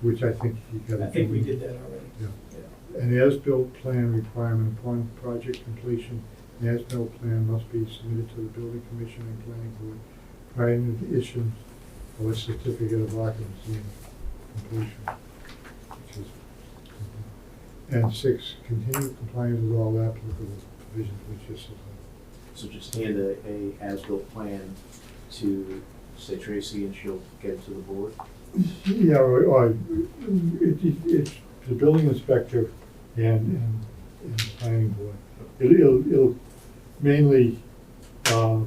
which I think you gotta do. I think we did that already. Yeah. An as-built plan requirement upon project completion, an as-built plan must be submitted to the building commission and planning board prior to the issuance of a certificate of occupancy and completion. Which is, and 6, continue compliance with all applicable provisions, which is. So just hand a as-built plan to, say, Tracy, and she'll get it to the board. Yeah, or it's the building inspector and the planning board. It'll mainly, the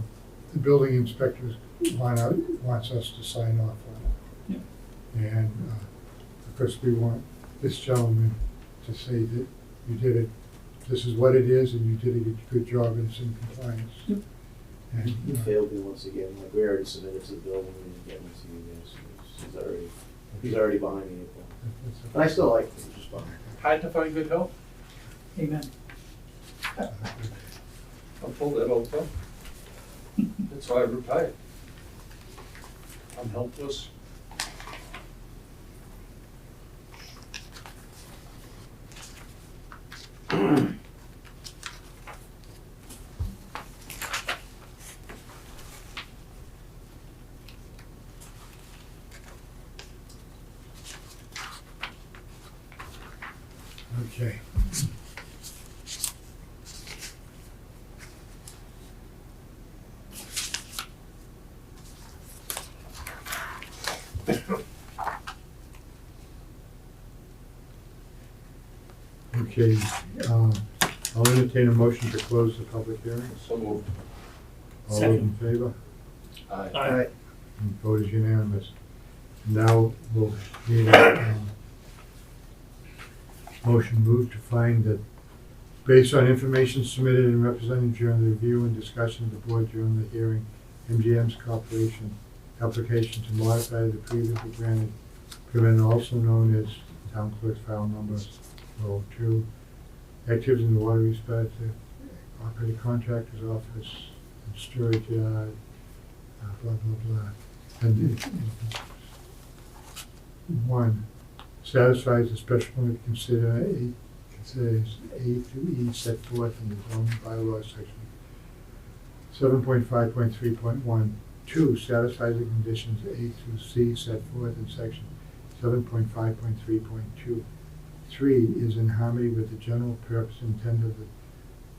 building inspector wants us to sign off on it. And, of course, we want this gentleman to say that you did it, this is what it is, and you did a good job and it's in compliance. Yep. And, He failed me once again, like we already submitted to the building, we didn't get it to you guys. He's already behind the 8 ball. But I still like him, he's just behind. Hard to find good help. Amen. I'm told that all the time. That's why I retired. I'm helpless. Okay. Okay, I'll entertain a motion to close the public hearing. So moved. All those in favor? Aye. Aye. And vote is unanimous. Now we'll need a motion moved to find that based on information submitted and represented during the review and discussion of the board during the hearing, MGM's Corporation application to modify the previously granted permit, also known as town clerk's file number 02, activities in the water respect, operating contractor's office, and storage yard, blah, blah, blah. And one, satisfies the special permit considers A through E set forth in the zoning bylaws section 7.5.3.1. Two, satisfies the conditions A through C set forth in section 7.5.3.2. Three, is in harmony with the general purpose and intent of the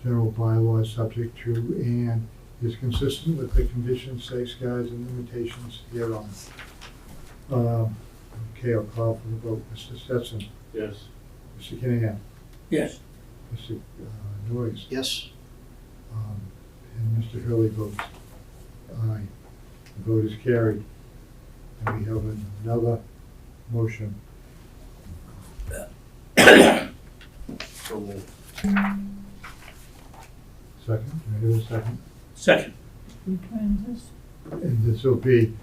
general bylaws subject to and is consistent with the conditions, safeguards, and limitations hereon. Okay, I'll call for the vote. Mr. Stetson? Yes. Mr. Kinahan? Yes. Mr. Noyes? Yes. And Mr. Hurley votes aye. The vote is carried. And we have another motion. So moved. Second, can I hear a second? Second. Which one is this? And this will be,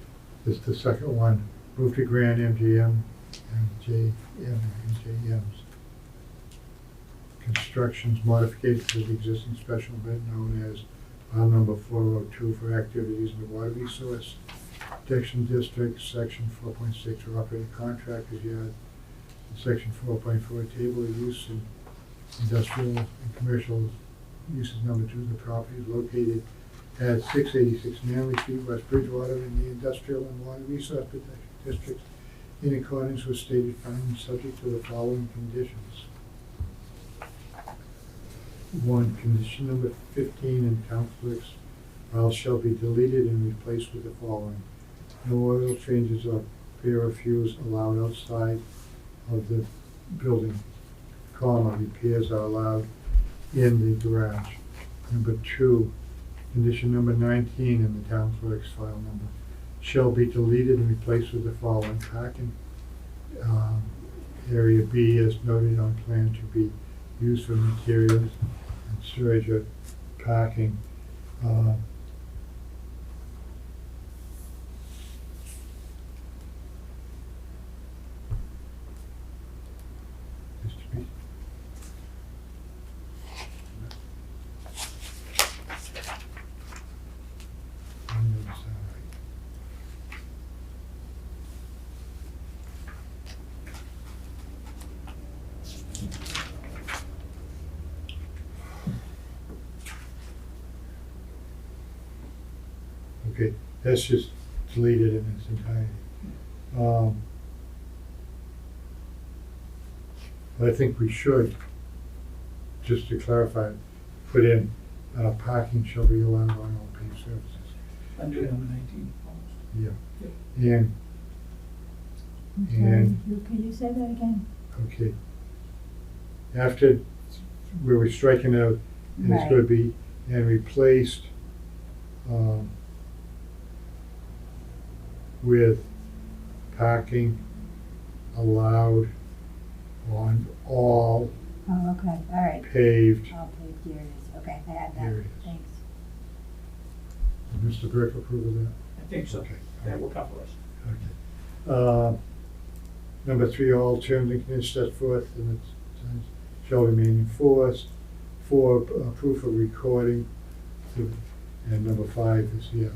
this the second one, move to grant MGM's construction's modification to the existing special permit known as file number 402 for activities in the water resource protection district, section 4.6 for operating contractors yard, and section 4.4 table of use in industrial and commercial uses number 2 of the property is located at 686 Manley Street, West Bridgewater, in the industrial and water resource protection district, in accordance with stated findings, subject to the following conditions. 1, condition number 15 in town clerk's file shall be deleted and replaced with the following. No oil changes or repair or fuels allowed outside of the building, comma, repairs are allowed in the garage. Number 2, condition number 19 in the town clerk's file number shall be deleted and replaced with the following. Parking area B as noted on plan to be used for materials and storage of parking. Distribution. Okay, that's just deleted in its entirety. But I think we should, just to clarify, put in, parking shall be allowed on all paved surfaces. Under number 19. Yeah. And, I'm sorry, And- can you say that again? okay. After, we were striking out, and it's gonna Right. be, and replaced, with parking allowed on all Oh, okay, all right. paved All paved areas, okay, I had that, areas. thanks. Did Mr. Burke approve of that? I think so. Okay. That will cover us. Okay. Number 3, all terms and conditions set forth in the shall remain enforced. 4, proof of recording. And number 5 is here.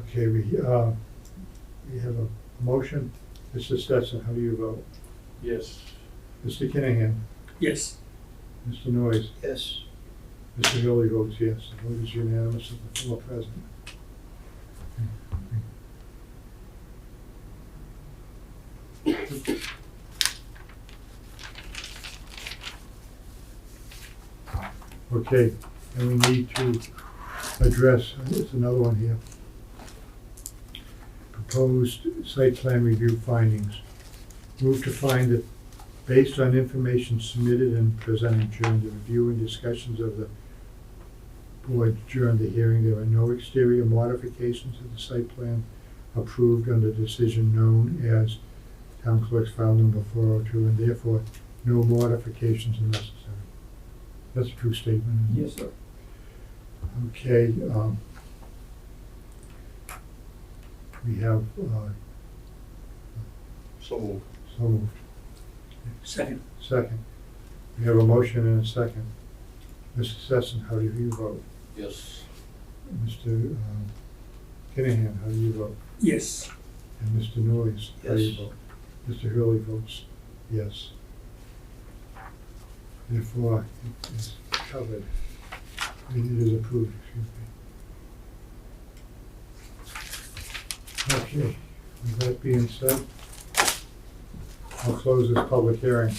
Okay, we have a motion. Mr. Stetson, how do you vote? Yes. Mr. Kinahan? Yes. Mr. Noyes? Yes. Mr. Hurley votes yes. The vote is unanimous of the four present. Okay, and we need to address, there's another one here. Proposed site plan review findings. Move to find that based on information submitted and presented during the review and discussions of the board during the hearing, there are no exterior modifications to the site plan approved under decision known as Town Clerk's File Number 402, and therefore no modifications are necessary. That's a true statement, isn't it? Yes, sir. Okay, we have, So moved. so moved. Second. Second. We have a motion and a second. Mr. Sesson, how do you vote? Yes. Mr. Kinahan, how do you vote? Yes. And Mr. Noyes, how do you Yes. vote? Mr. Hurley votes yes. Therefore, it is covered. I mean, it is approved, excuse me. Okay, with that being said, I'll close this public hearing.